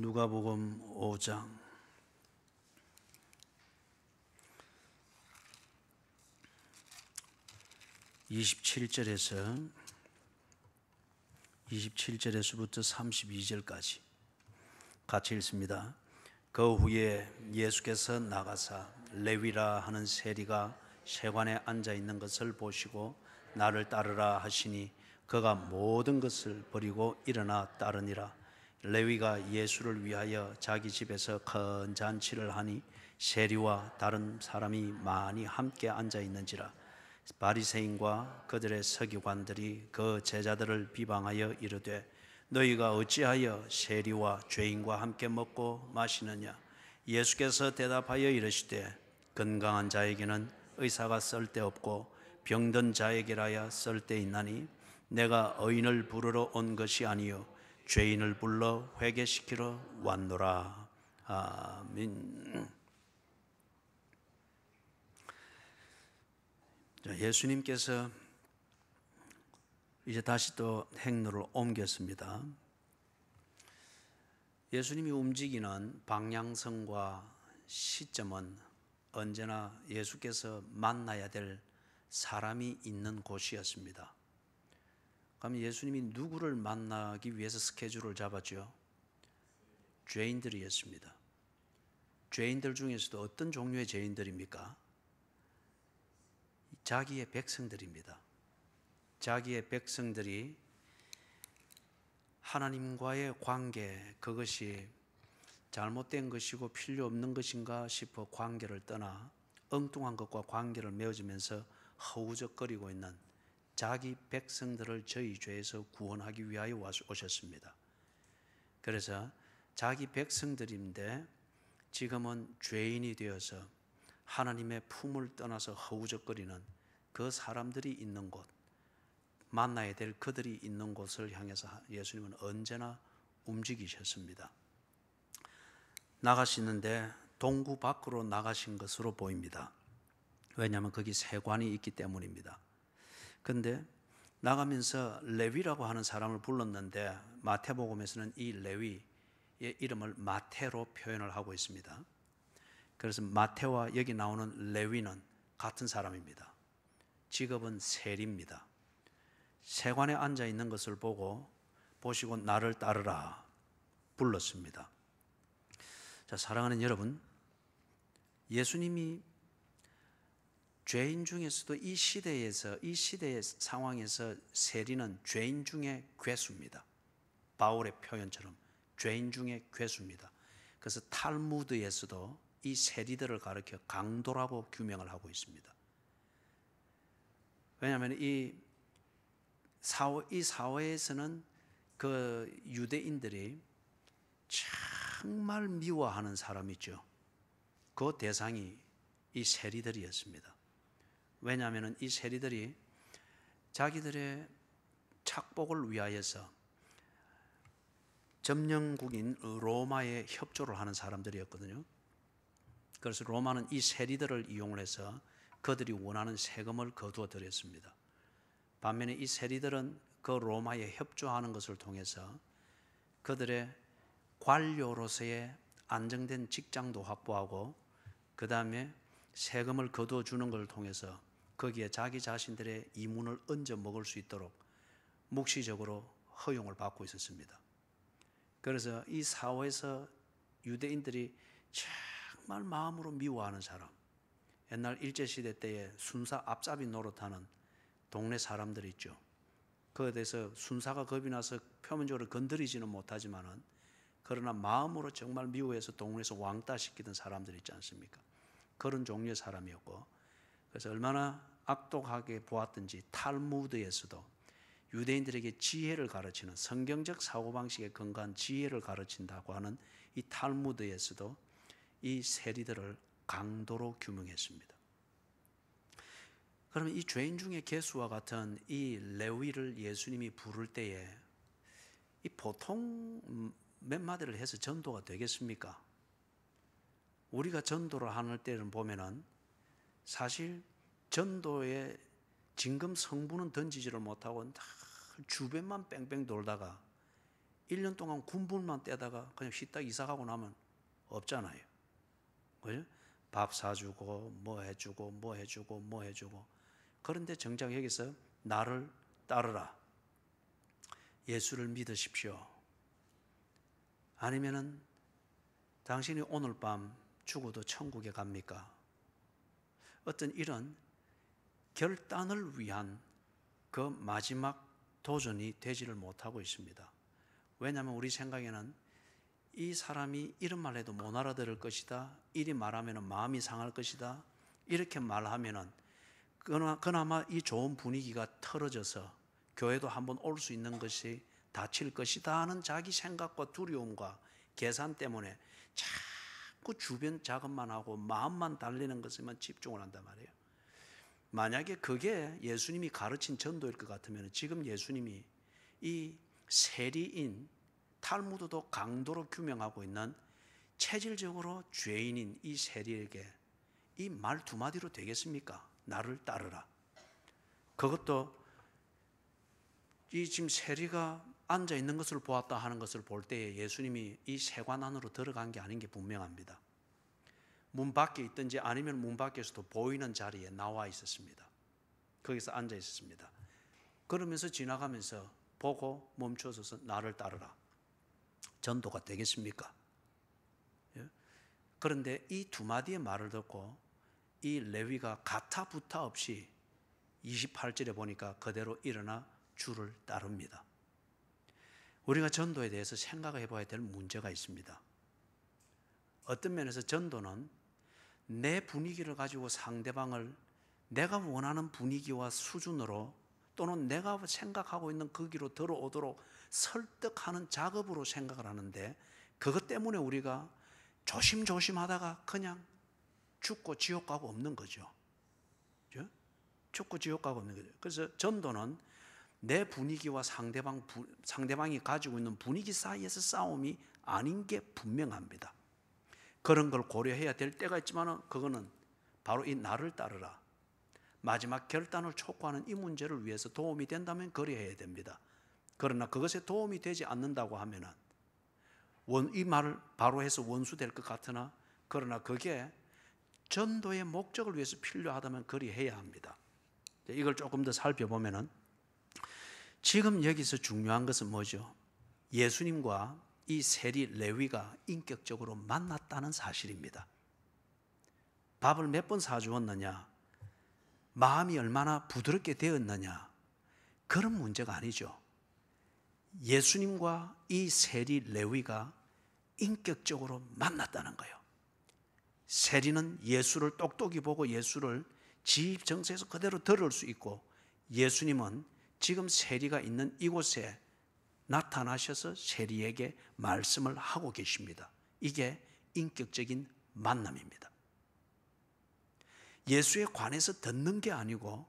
누가복음 5장 27절에서부터 32절까지 같이 읽습니다. 그 후에 예수께서 나가사 레위라 하는 세리가 세관에 앉아 있는 것을 보시고 나를 따르라 하시니 그가 모든 것을 버리고 일어나 따르니라. 레위가 예수를 위하여 자기 집에서 큰 잔치를 하니 세리와 다른 사람이 많이 함께 앉아 있는지라. 바리새인과 그들의 서기관들이 그 제자들을 비방하여 이르되 너희가 어찌하여 세리와 죄인과 함께 먹고 마시느냐. 예수께서 대답하여 이르시되 건강한 자에게는 의사가 쓸데없고 병든 자에게라야 쓸데있나니 내가 의인을 부르러 온 것이 아니요 죄인을 불러 회개시키러 왔노라. 아멘. 예수님께서 이제 다시 또 행로를 옮겼습니다. 예수님이 움직이는 방향성과 시점은 언제나 예수께서 만나야 될 사람이 있는 곳이었습니다. 그럼 예수님이 누구를 만나기 위해서 스케줄을 잡았죠? 죄인들이었습니다. 죄인들 중에서도 어떤 종류의 죄인들입니까? 자기의 백성들입니다. 자기의 백성들이 하나님과의 관계, 그것이 잘못된 것이고 필요 없는 것인가 싶어 관계를 떠나 엉뚱한 것과 관계를 맺으면서 허우적거리고 있는 자기 백성들을 저희 죄에서 구원하기 위하여 오셨습니다. 그래서 자기 백성들인데 지금은 죄인이 되어서 하나님의 품을 떠나서 허우적거리는 그 사람들이 있는 곳, 만나야 될 그들이 있는 곳을 향해서 예수님은 언제나 움직이셨습니다. 나가시는데 동구 밖으로 나가신 것으로 보입니다. 왜냐하면 거기 세관이 있기 때문입니다. 그런데 나가면서 레위라고 하는 사람을 불렀는데 마태복음에서는 이 레위의 이름을 마태로 표현을 하고 있습니다. 그래서 마태와 여기 나오는 레위는 같은 사람입니다. 직업은 세리입니다. 세관에 앉아 있는 것을 보시고 나를 따르라 불렀습니다. 자, 사랑하는 여러분, 예수님이 죄인 중에서도 이 시대의 상황에서 세리는 죄인 중에 괴수입니다. 바울의 표현처럼 죄인 중에 괴수입니다. 그래서 탈무드에서도 이 세리들을 가리켜 강도라고 규명을 하고 있습니다. 왜냐하면 이 사회에서는 그 유대인들이 정말 미워하는 사람이 있죠. 그 대상이 이 세리들이었습니다. 왜냐하면 이 세리들이 자기들의 착복을 위하여서 점령국인 로마에 협조를 하는 사람들이었거든요. 그래서 로마는 이 세리들을 이용해서 그들이 원하는 세금을 거두어 드렸습니다. 반면에 이 세리들은 그 로마에 협조하는 것을 통해서 그들의 관료로서의 안정된 직장도 확보하고 그 다음에 세금을 거두어 주는 것을 통해서 거기에 자기 자신들의 이문을 얹어 먹을 수 있도록 묵시적으로 허용을 받고 있었습니다. 그래서 이 사회에서 유대인들이 정말 마음으로 미워하는 사람, 옛날 일제시대 때에 순사 앞잡이 노릇하는 동네 사람들이 있죠. 그에 대해서 순사가 겁이 나서 표면적으로 건드리지는 못하지만은 그러나 마음으로 정말 미워해서 동네에서 왕따시키던 사람들이 있지 않습니까? 그런 종류의 사람이었고, 그래서 얼마나 악독하게 보았든지 탈무드에서도 유대인들에게 지혜를 가르치는, 성경적 사고방식에 근거한 지혜를 가르친다고 하는 이 탈무드에서도 이 세리들을 강도로 규명했습니다. 그러면 이 죄인 중에 괴수와 같은 이 레위를 예수님이 부를 때에 이 보통 몇 마디를 해서 전도가 되겠습니까? 우리가 전도를 하는 때는 보면은 사실 전도의 진금 성분은 던지지를 못하고 주변만 뺑뺑 돌다가 1년 동안 군불만 떼다가 그냥 휘딱 이사 가고 나면 없잖아요. 그죠? 밥 사주고 뭐 해주고 뭐 해주고 뭐 해주고. 그런데 정작 여기서 나를 따르라. 예수를 믿으십시오. 아니면은 당신이 오늘 밤 죽어도 천국에 갑니까? 어떤 이런 결단을 위한 그 마지막 도전이 되지를 못하고 있습니다. 왜냐하면 우리 생각에는 이 사람이 이런 말 해도 못 알아들을 것이다. 이리 말하면 마음이 상할 것이다. 이렇게 말하면 그나마 이 좋은 분위기가 틀어져서 교회도 한번 올 수 있는 것이 닫힐 것이다 하는 자기 생각과 두려움과 계산 때문에 자꾸 주변 작업만 하고 마음만 달리는 것에만 집중을 한단 말이에요. 만약에 그게 예수님이 가르친 전도일 것 같으면 지금 예수님이 이 세리인 탈무드도 강도로 규명하고 있는 체질적으로 죄인인 이 세리에게 이 말 두 마디로 되겠습니까? 나를 따르라. 그것도 이 지금 세리가 앉아 있는 것을 보았다 하는 것을 볼 때에 예수님이 이 세관 안으로 들어간 게 아닌 게 분명합니다. 문 밖에 있든지 아니면 문 밖에서도 보이는 자리에 나와 있었습니다. 거기서 앉아 있었습니다. 그러면서 지나가면서 보고 멈춰서서 나를 따르라. 전도가 되겠습니까? 예? 그런데 이 두 마디의 말을 듣고 이 레위가 가타부타 없이 28절에 보니까 그대로 일어나 주를 따릅니다. 우리가 전도에 대해서 생각해 봐야 될 문제가 있습니다. 어떤 면에서 전도는 내 분위기를 가지고 상대방을 내가 원하는 분위기와 수준으로 또는 내가 생각하고 있는 그 길로 들어오도록 설득하는 작업으로 생각을 하는데 그것 때문에 우리가 조심조심 하다가 그냥 죽고 지옥 가고 없는 거죠. 그렇죠? 죽고 지옥 가고 없는 거죠. 그래서 전도는 내 분위기와 상대방이 가지고 있는 분위기 사이에서 싸움이 아닌 게 분명합니다. 그런 걸 고려해야 될 때가 있지만 그거는 바로 이 나를 따르라. 마지막 결단을 촉구하는 이 문제를 위해서 도움이 된다면 그리해야 됩니다. 그러나 그것에 도움이 되지 않는다고 하면은 이 말을 바로 해서 원수될 것 같으나 그러나 그게 전도의 목적을 위해서 필요하다면 그리해야 합니다. 이걸 조금 더 살펴보면은 지금 여기서 중요한 것은 뭐죠? 예수님과 이 세리 레위가 인격적으로 만났다는 사실입니다. 밥을 몇 번 사주었느냐? 마음이 얼마나 부드럽게 되었느냐? 그런 문제가 아니죠. 예수님과 이 세리 레위가 인격적으로 만났다는 거예요. 세리는 예수를 똑똑히 보고 예수를 지 정서에서 그대로 들을 수 있고 예수님은 지금 세리가 있는 이곳에 나타나셔서 세리에게 말씀을 하고 계십니다. 이게 인격적인 만남입니다. 예수에 관해서 듣는 게 아니고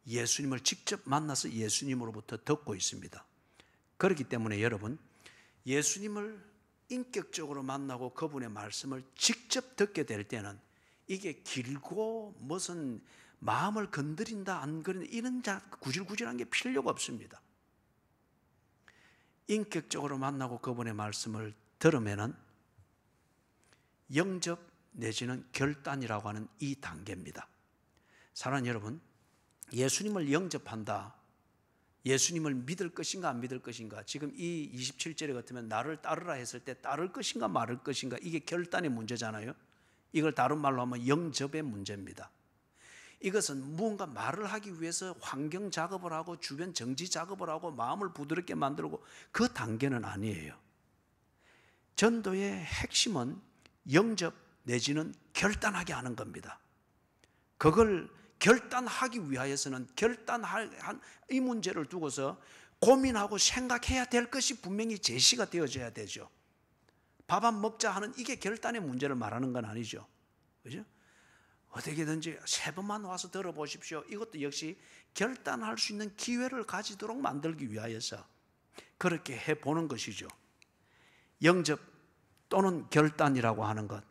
예수님을 직접 만나서 예수님으로부터 듣고 있습니다. 그렇기 때문에 여러분, 예수님을 인격적으로 만나고 그분의 말씀을 직접 듣게 될 때는 이게 길고 무슨 마음을 건드린다 안 건드린다 이런 구질구질한 게 필요가 없습니다. 인격적으로 만나고 그분의 말씀을 들으면은 영접 내지는 결단이라고 하는 이 단계입니다. 사랑하는 여러분, 예수님을 영접한다, 예수님을 믿을 것인가 안 믿을 것인가, 지금 이 27절에 같으면 나를 따르라 했을 때 따를 것인가 말을 것인가, 이게 결단의 문제잖아요. 이걸 다른 말로 하면 영접의 문제입니다. 이것은 무언가 말을 하기 위해서 환경 작업을 하고 주변 정지 작업을 하고 마음을 부드럽게 만들고 그 단계는 아니에요. 전도의 핵심은 영접 내지는 결단하게 하는 겁니다. 그걸 결단하기 위하여서는 결단할 이 문제를 두고서 고민하고 생각해야 될 것이 분명히 제시가 되어져야 되죠. 밥 안 먹자 하는 이게 결단의 문제를 말하는 건 아니죠. 그죠? 어떻게든지 3번만 와서 들어보십시오. 이것도 역시 결단할 수 있는 기회를 가지도록 만들기 위하여서 그렇게 해보는 것이죠. 영접 또는 결단이라고 하는 것,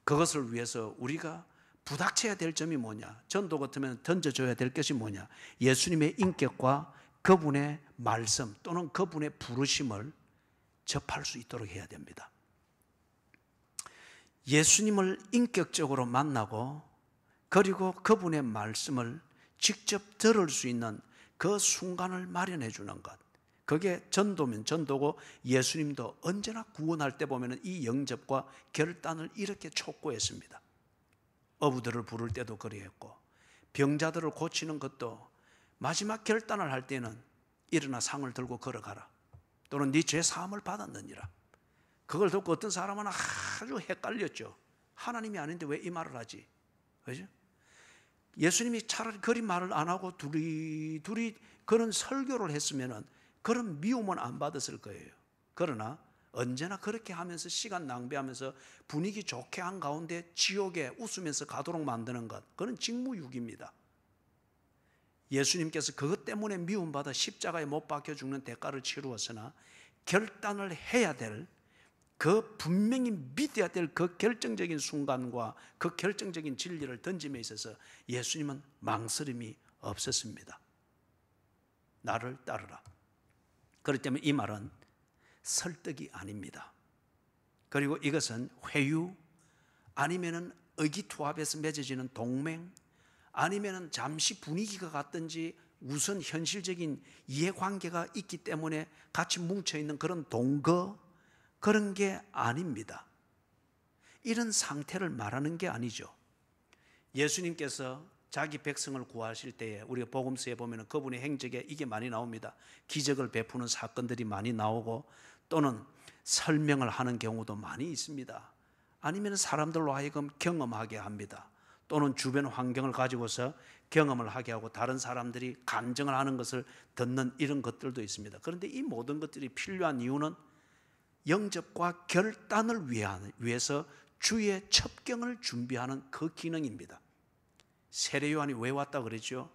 그것을 위해서 우리가 부닥쳐야 될 점이 뭐냐? 전도 같으면 던져줘야 될 것이 뭐냐? 예수님의 인격과 그분의 말씀 또는 그분의 부르심을 접할 수 있도록 해야 됩니다. 예수님을 인격적으로 만나고 그리고 그분의 말씀을 직접 들을 수 있는 그 순간을 마련해 주는 것, 그게 전도면 전도고, 예수님도 언제나 구원할 때 보면 이 영접과 결단을 이렇게 촉구했습니다. 어부들을 부를 때도 그랬고, 병자들을 고치는 것도 마지막 결단을 할 때는 일어나 상을 들고 걸어가라, 또는 네 죄 사함을 받았느니라. 그걸 듣고 어떤 사람은 아주 헷갈렸죠. 하나님이 아닌데 왜 이 말을 하지? 그죠? 예수님이 차라리 그리 말을 안 하고 둘이 그런 설교를 했으면은 그런 미움은 안 받았을 거예요. 그러나 언제나 그렇게 하면서 시간 낭비하면서 분위기 좋게 한 가운데 지옥에 웃으면서 가도록 만드는 것, 그건 직무유기입니다. 예수님께서 그것 때문에 미움받아 십자가에 못 박혀 죽는 대가를 치루었으나 결단을 해야 될, 그 분명히 믿어야 될 그 결정적인 순간과 그 결정적인 진리를 던짐에 있어서 예수님은 망설임이 없었습니다. 나를 따르라. 그렇기 때문에 이 말은 설득이 아닙니다. 그리고 이것은 회유, 아니면은 의기투합에서 맺어지는 동맹, 아니면은 잠시 분위기가 같든지 우선 현실적인 이해관계가 있기 때문에 같이 뭉쳐있는 그런 동거, 그런 게 아닙니다. 이런 상태를 말하는 게 아니죠. 예수님께서 자기 백성을 구하실 때에 우리가 복음서에 보면 그분의 행적에 이게 많이 나옵니다. 기적을 베푸는 사건들이 많이 나오고, 또는 설명을 하는 경우도 많이 있습니다. 아니면 사람들로 하여금 경험하게 합니다. 또는 주변 환경을 가지고서 경험을 하게 하고 다른 사람들이 간증을 하는 것을 듣는 이런 것들도 있습니다. 그런데 이 모든 것들이 필요한 이유는 영접과 결단을 위해서 주의 첩경을 준비하는 그 기능입니다. 세례요한이 왜 왔다고 그랬죠?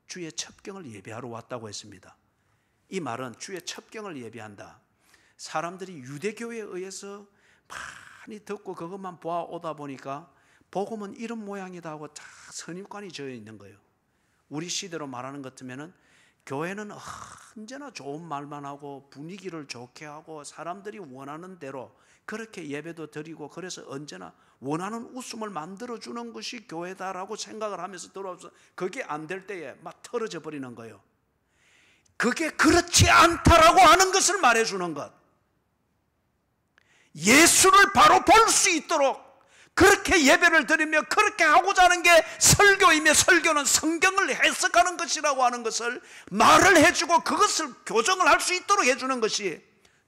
주의 첩경을 예배하러 왔다고 했습니다. 이 말은 주의 첩경을 예배한다, 사람들이 유대교에 의해서 많이 듣고 그것만 보아오다 보니까 복음은 이런 모양이다 하고 다 선입관이 져 있는 거예요. 우리 시대로 말하는 것 같으면은 교회는 언제나 좋은 말만 하고 분위기를 좋게 하고 사람들이 원하는 대로 그렇게 예배도 드리고, 그래서 언제나 원하는 웃음을 만들어주는 것이 교회다라고 생각을 하면서 들어와서 그게 안 될 때에 막 털어져 버리는 거예요. 그게 그렇지 않다라고 하는 것을 말해주는 것, 예수를 바로 볼 수 있도록 그렇게 예배를 드리며 그렇게 하고자 하는 게 설교이며, 설교는 성경을 해석하는 것이라고 하는 것을 말을 해주고 그것을 교정을 할 수 있도록 해주는 것이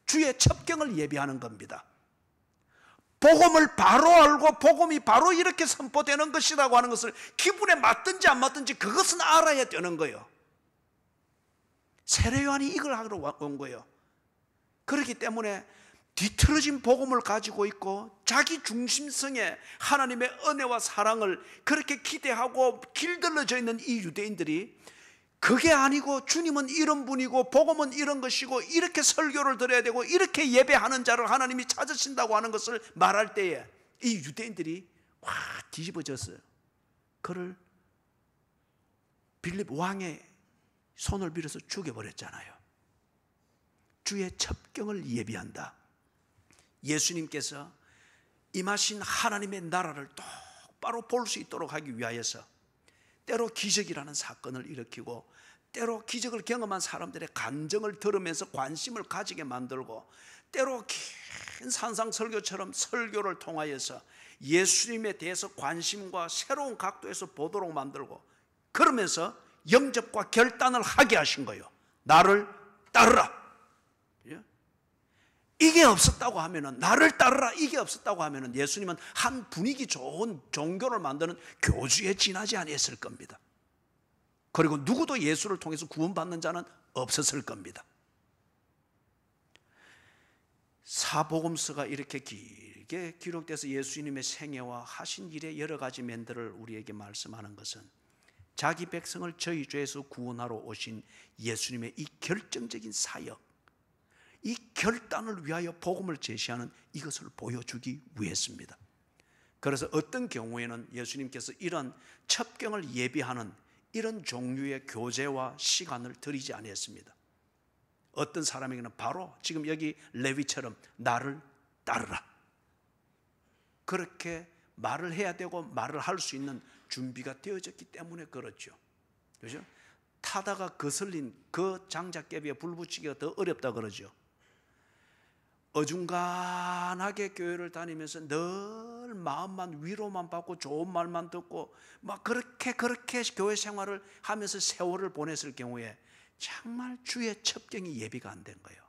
주의 첩경을 예배하는 겁니다. 복음을 바로 알고 복음이 바로 이렇게 선포되는 것이라고 하는 것을 기분에 맞든지 안 맞든지 그것은 알아야 되는 거예요. 세례요한이 이걸 하러 온 거예요. 그렇기 때문에 뒤틀어진 복음을 가지고 있고 자기 중심성에 하나님의 은혜와 사랑을 그렇게 기대하고 길들여져 있는 이 유대인들이 그게 아니고 주님은 이런 분이고 복음은 이런 것이고 이렇게 설교를 드려야 되고 이렇게 예배하는 자를 하나님이 찾으신다고 하는 것을 말할 때에 이 유대인들이 확 뒤집어졌어요. 그를 빌립 왕의 손을 빌어서 죽여버렸잖아요. 주의 첩경을 예비한다. 예수님께서 임하신 하나님의 나라를 똑바로 볼 수 있도록 하기 위하여서 때로 기적이라는 사건을 일으키고, 때로 기적을 경험한 사람들의 간증을 들으면서 관심을 가지게 만들고, 때로 긴 산상 설교처럼 설교를 통하여서 예수님에 대해서 관심과 새로운 각도에서 보도록 만들고, 그러면서 영접과 결단을 하게 하신 거예요. 나를 따르라. 이게 없었다고 하면은, 나를 따르라 이게 없었다고 하면은 예수님은 한 분위기 좋은 종교를 만드는 교주에 지나지 아니했을 겁니다. 그리고 누구도 예수를 통해서 구원받는 자는 없었을 겁니다. 사복음서가 이렇게 길게 기록돼서 예수님의 생애와 하신 일의 여러 가지 면들을 우리에게 말씀하는 것은 자기 백성을 저희 죄에서 구원하러 오신 예수님의 이 결정적인 사역, 이 결단을 위하여 복음을 제시하는 이것을 보여주기 위해서입니다. 그래서 어떤 경우에는 예수님께서 이런 첩경을 예비하는 이런 종류의 교제와 시간을 드리지 아니했습니다. 어떤 사람에게는 바로 지금 여기 레위처럼 나를 따르라. 그렇게 말을 해야 되고 말을 할 수 있는 준비가 되어졌기 때문에 그렇죠. 그죠? 타다가 거슬린 그 장작개비에 불 붙이기가 더 어렵다 그러죠. 어중간하게 교회를 다니면서 늘 마음만 위로만 받고 좋은 말만 듣고 막 그렇게 교회 생활을 하면서 세월을 보냈을 경우에 정말 주의 첩경이 예비가 안 된 거예요.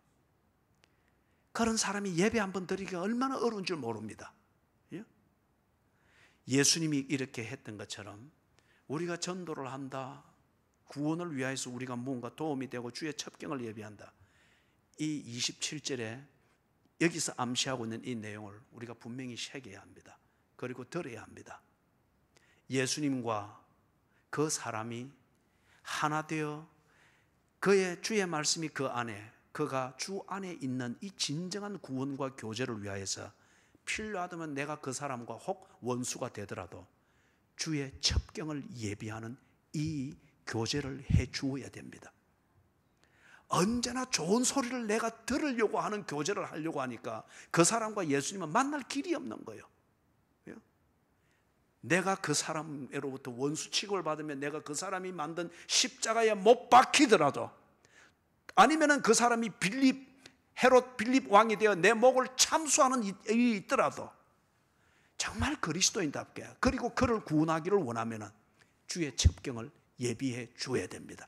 그런 사람이 예배 한번 드리기가 얼마나 어려운 줄 모릅니다. 예수님이 이렇게 했던 것처럼 우리가 전도를 한다, 구원을 위하여서 우리가 무언가 도움이 되고 주의 첩경을 예비한다. 이 27절에 여기서 암시하고 있는 이 내용을 우리가 분명히 새겨야 합니다. 그리고 들어야 합니다. 예수님과 그 사람이 하나 되어 그의 주의 말씀이 그 안에, 그가 주 안에 있는 이 진정한 구원과 교제를 위하여서 필요하다면 내가 그 사람과 혹 원수가 되더라도 주의 첩경을 예비하는 이 교제를 해 주어야 됩니다. 언제나 좋은 소리를 내가 들으려고 하는 교제를 하려고 하니까 그 사람과 예수님은 만날 길이 없는 거예요. 내가 그 사람으로부터 원수 취급을 받으면 내가 그 사람이 만든 십자가에 못 박히더라도, 아니면은 그 사람이 헤롯 빌립 왕이 되어 내 목을 참수하는 일이 있더라도 정말 그리스도인답게, 그리고 그를 구원하기를 원하면은 주의 첩경을 예비해 주어야 됩니다.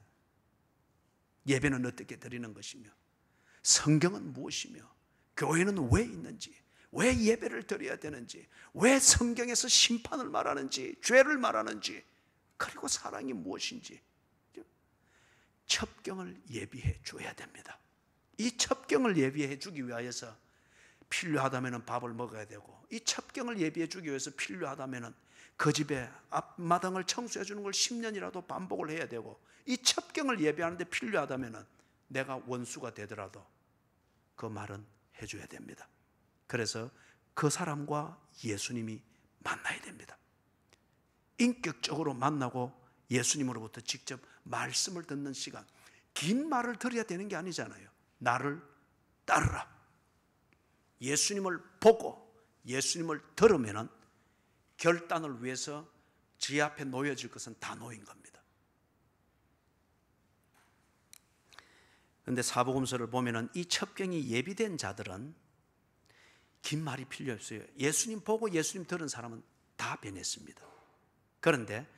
예배는 어떻게 드리는 것이며, 성경은 무엇이며, 교회는 왜 있는지, 왜 예배를 드려야 되는지, 왜 성경에서 심판을 말하는지, 죄를 말하는지, 그리고 사랑이 무엇인지 첩경을 예비해 줘야 됩니다. 이 첩경을 예비해 주기 위하여서 필요하다면 밥을 먹어야 되고, 이 첩경을 예비해 주기 위해서 필요하다면 그 집에 앞마당을 청소해 주는 걸 10년이라도 반복을 해야 되고, 이 첩경을 예배하는데 필요하다면 내가 원수가 되더라도 그 말은 해줘야 됩니다. 그래서 그 사람과 예수님이 만나야 됩니다. 인격적으로 만나고 예수님으로부터 직접 말씀을 듣는 시간, 긴 말을 들어야 되는 게 아니잖아요. 나를 따르라. 예수님을 보고 예수님을 들으면 결단을 위해서 지 앞에 놓여질 것은 다 놓인 겁니다. 그런데 사복음서를 보면은 이 첩경이 예비된 자들은 긴 말이 필요 없어요. 예수님 보고 예수님 들은 사람은 다 변했습니다. 그런데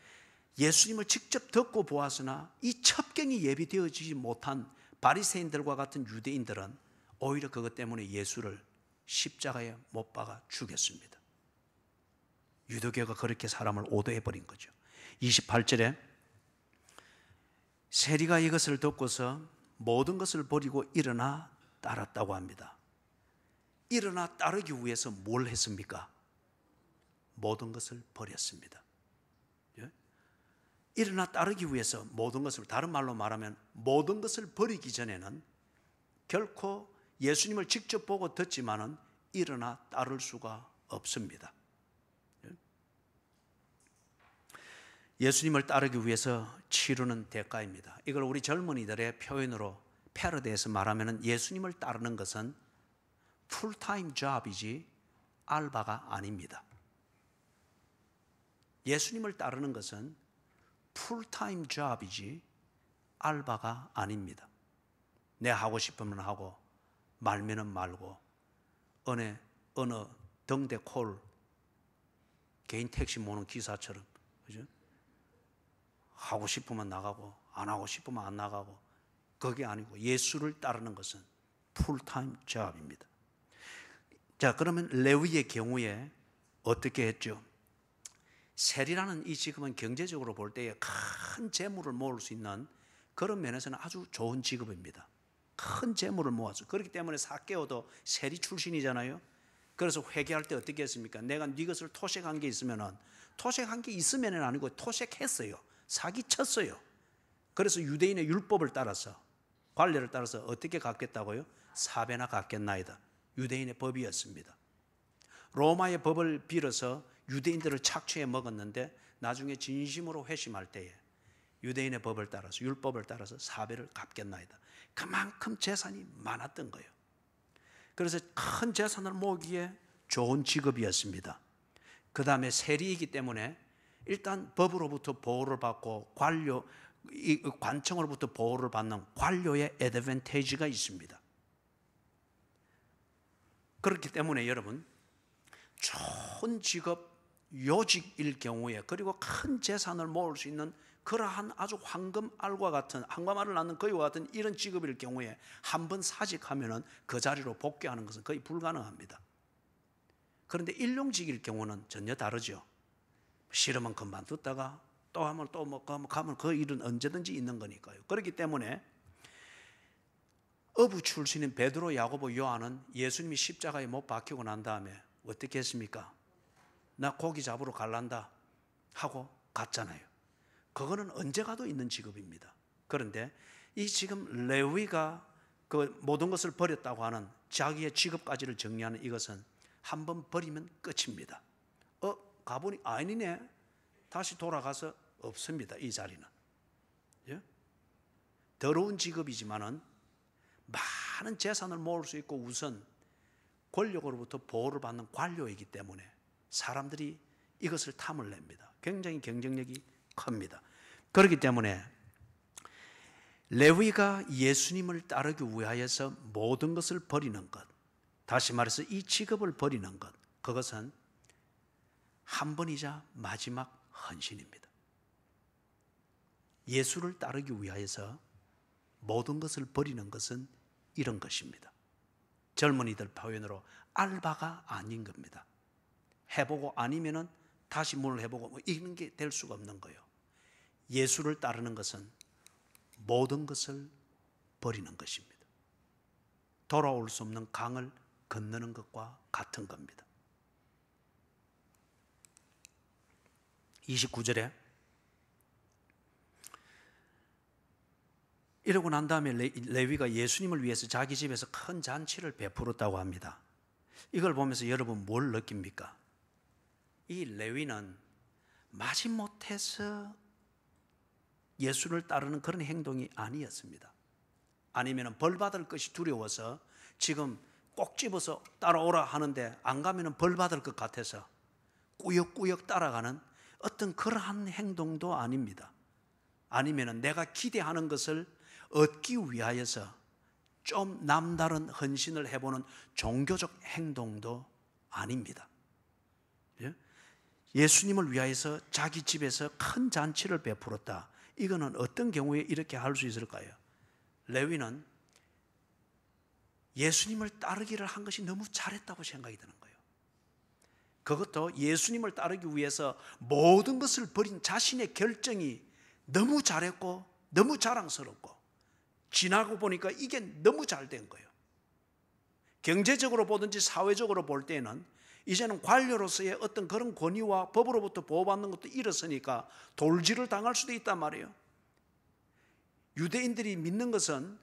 예수님을 직접 듣고 보았으나 이 첩경이 예비되어지지 못한 바리새인들과 같은 유대인들은 오히려 그것 때문에 예수를 십자가에 못 박아 죽였습니다. 유대교가 그렇게 사람을 오도해버린 거죠. 28절에 세리가 이것을 듣고서 모든 것을 버리고 일어나 따랐다고 합니다. 일어나 따르기 위해서 뭘 했습니까? 모든 것을 버렸습니다. 일어나 따르기 위해서 모든 것을, 다른 말로 말하면 모든 것을 버리기 전에는 결코 예수님을 직접 보고 듣지만은 일어나 따를 수가 없습니다. 예수님을 따르기 위해서 치르는 대가입니다. 이걸 우리 젊은이들의 표현으로 패러디해서 말하면 예수님을 따르는 것은 풀타임 잡이지 알바가 아닙니다. 예수님을 따르는 것은 풀타임 잡이지 알바가 아닙니다. 내 하고 싶으면 하고 말면은 말고, 어느 등대콜 개인 택시 모는 기사처럼, 그죠? 하고 싶으면 나가고 안 하고 싶으면 안 나가고, 그게 아니고 예수를 따르는 것은 풀타임 잡입니다. 자, 그러면 레위의 경우에 어떻게 했죠? 세리라는 이 직업은 경제적으로 볼 때에 큰 재물을 모을 수 있는 그런 면에서는 아주 좋은 직업입니다. 큰 재물을 모아서, 그렇기 때문에 삭개오도 세리 출신이잖아요. 그래서 회개할 때 어떻게 했습니까? 내가 네 것을 토색한 게 있으면은, 토색한 게 있으면은 아니고 토색했어요. 사기쳤어요. 그래서 유대인의 율법을 따라서, 관례를 따라서 어떻게 갚겠다고요? 4배나 갚겠나이다. 유대인의 법이었습니다. 로마의 법을 빌어서 유대인들을 착취해 먹었는데 나중에 진심으로 회심할 때에 유대인의 법을 따라서, 율법을 따라서 4배를 갚겠나이다. 그만큼 재산이 많았던 거예요. 그래서 큰 재산을 모으기에 좋은 직업이었습니다. 그 다음에 세리이기 때문에 일단 법으로부터 보호를 받고 관청으로부터 보호를 받는 관료의 애드밴테이지가 있습니다. 그렇기 때문에 여러분, 좋은 직업, 요직일 경우에, 그리고 큰 재산을 모을 수 있는 그러한 아주 황금알과 같은, 황금알을 낳는 거위와 같은 이런 직업일 경우에 한 번 사직하면은 그 자리로 복귀하는 것은 거의 불가능합니다. 그런데 일용직일 경우는 전혀 다르죠. 싫으면 그만뒀다가 또 하면 또 뭐 가면 그 일은 언제든지 있는 거니까요. 그렇기 때문에 어부 출신인 베드로, 야고보, 요한은 예수님이 십자가에 못 박히고 난 다음에 어떻게 했습니까? 나 고기 잡으러 갈란다 하고 갔잖아요. 그거는 언제 가도 있는 직업입니다. 그런데 이 지금 레위가 그 모든 것을 버렸다고 하는 자기의 직업까지를 정리하는 이것은 한번 버리면 끝입니다. 가보니 아니네. 다시 돌아가서 없습니다. 이 자리는. 예? 더러운 직업이지만은 많은 재산을 모을 수 있고 우선 권력으로부터 보호를 받는 관료이기 때문에 사람들이 이것을 탐을 냅니다. 굉장히 경쟁력이 큽니다. 그렇기 때문에 레위가 예수님을 따르기 위하여서 모든 것을 버리는 것, 다시 말해서 이 직업을 버리는 것, 그것은 한 번이자 마지막 헌신입니다. 예수를 따르기 위하여서 모든 것을 버리는 것은 이런 것입니다. 젊은이들 표현으로 알바가 아닌 겁니다. 해보고 아니면은 다시 뭘 해보고 뭐 이런 게 될 수가 없는 거예요. 예수를 따르는 것은 모든 것을 버리는 것입니다. 돌아올 수 없는 강을 건너는 것과 같은 겁니다. 29절에 이러고 난 다음에 레위가 예수님을 위해서 자기 집에서 큰 잔치를 베풀었다고 합니다. 이걸 보면서 여러분 뭘 느낍니까? 이 레위는 마지못해서 예수를 따르는 그런 행동이 아니었습니다. 아니면 벌 받을 것이 두려워서 지금 꼭 집어서 따라오라 하는데 안 가면 벌 받을 것 같아서 꾸역꾸역 따라가는 어떤 그러한 행동도 아닙니다. 아니면 내가 기대하는 것을 얻기 위하여서 좀 남다른 헌신을 해보는 종교적 행동도 아닙니다. 예수님을 위하여서 자기 집에서 큰 잔치를 베풀었다. 이거는 어떤 경우에 이렇게 할 수 있을까요? 레위는 예수님을 따르기를 한 것이 너무 잘했다고 생각이 드는 거예요. 그것도 예수님을 따르기 위해서 모든 것을 버린 자신의 결정이 너무 잘했고 너무 자랑스럽고 지나고 보니까 이게 너무 잘 된 거예요. 경제적으로 보든지 사회적으로 볼 때는 이제는 관료로서의 어떤 그런 권위와 법으로부터 보호받는 것도 잃었으니까 돌질을 당할 수도 있단 말이에요. 유대인들이 믿는 것은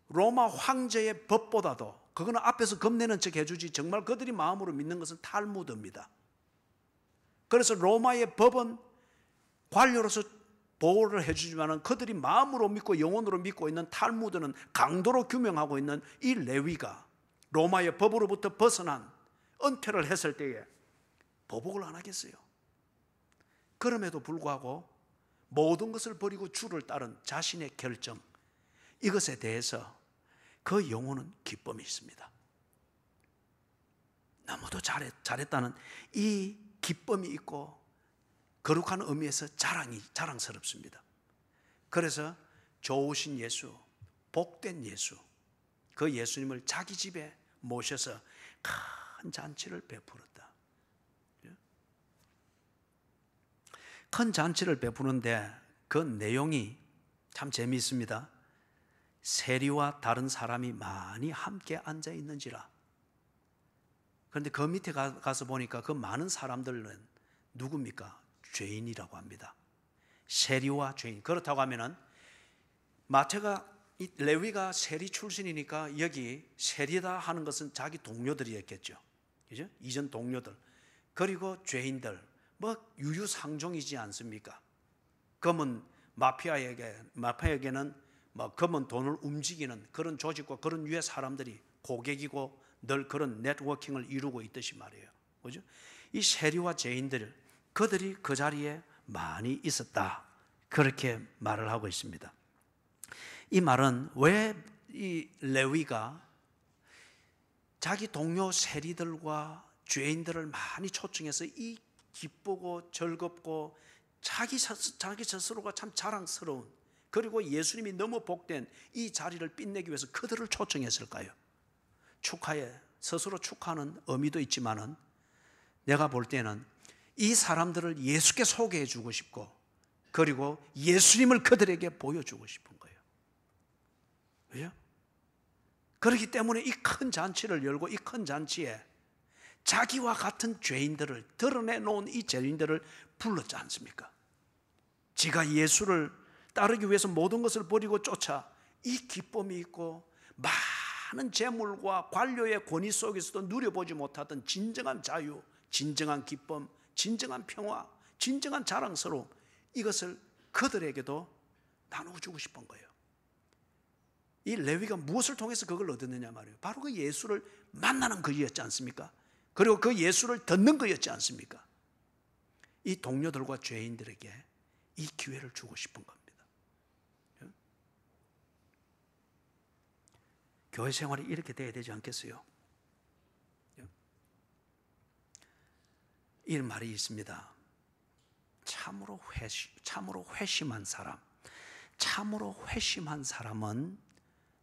로마 황제의 법보다도, 그거는 앞에서 겁내는 척 해주지 정말 그들이 마음으로 믿는 것은 탈무드입니다. 그래서 로마의 법은 관료로서 보호를 해주지만 그들이 마음으로 믿고 영혼으로 믿고 있는 탈무드는 강도로 규명하고 있는 이 레위가 로마의 법으로부터 벗어난 은퇴를 했을 때에 보복을 안 하겠어요. 그럼에도 불구하고 모든 것을 버리고 주를 따른 자신의 결정, 이것에 대해서 그 영혼은 기쁨이 있습니다. 너무도 잘했다는 이 기쁨이 있고 거룩한 의미에서 자랑스럽습니다. 그래서 좋으신 예수, 복된 예수, 그 예수님을 자기 집에 모셔서 큰 잔치를 베풀었다. 큰 잔치를 베푸는데 그 내용이 참 재미있습니다. 세리와 다른 사람이 많이 함께 앉아 있는지라. 그런데 그 밑에 가서 보니까 그 많은 사람들은 누굽니까? 죄인이라고 합니다. 세리와 죄인. 그렇다고 하면은 레위가 세리 출신이니까 여기 세리다 하는 것은 자기 동료들이었겠죠. 그죠? 이전 동료들. 그리고 죄인들. 뭐 유유상종이지 않습니까? 그러면 마피아에게는 뭐 검은 돈을 움직이는 그런 조직과 그런 유의 사람들이 고객이고 늘 그런 네트워킹을 이루고 있듯이 말이에요. 그죠? 이 세리와 죄인들, 그들이 그 자리에 많이 있었다. 그렇게 말을 하고 있습니다. 이 말은 왜 이 레위가 자기 동료 세리들과 죄인들을 많이 초청해서 이 기쁘고 즐겁고 자기 스스로가 참 자랑스러운, 그리고 예수님이 너무 복된 이 자리를 빛내기 위해서 그들을 초청했을까요? 스스로 축하하는 의미도 있지만은 내가 볼 때는 이 사람들을 예수께 소개해 주고 싶고, 그리고 예수님을 그들에게 보여주고 싶은 거예요. 왜요? 그렇기 때문에 이 큰 잔치를 열고, 이 큰 잔치에 자기와 같은 죄인들을 드러내놓은 이 죄인들을 불렀지 않습니까? 지가 예수를 따르기 위해서 모든 것을 버리고 쫓아 이 기쁨이 있고 많은 재물과 관료의 권위 속에서도 누려보지 못하던 진정한 자유, 진정한 기쁨, 진정한 평화, 진정한 자랑스러움, 이것을 그들에게도 나눠주고 싶은 거예요. 이 레위가 무엇을 통해서 그걸 얻었느냐 말이에요. 바로 그 예수를 만나는 것이었지 않습니까? 그리고 그 예수를 듣는 것이었지 않습니까? 이 동료들과 죄인들에게 이 기회를 주고 싶은 겁니다. 교회 생활이 이렇게 돼야 되지 않겠어요? 이 말이 있습니다. 참으로 회심한 사람, 참으로 회심한 사람은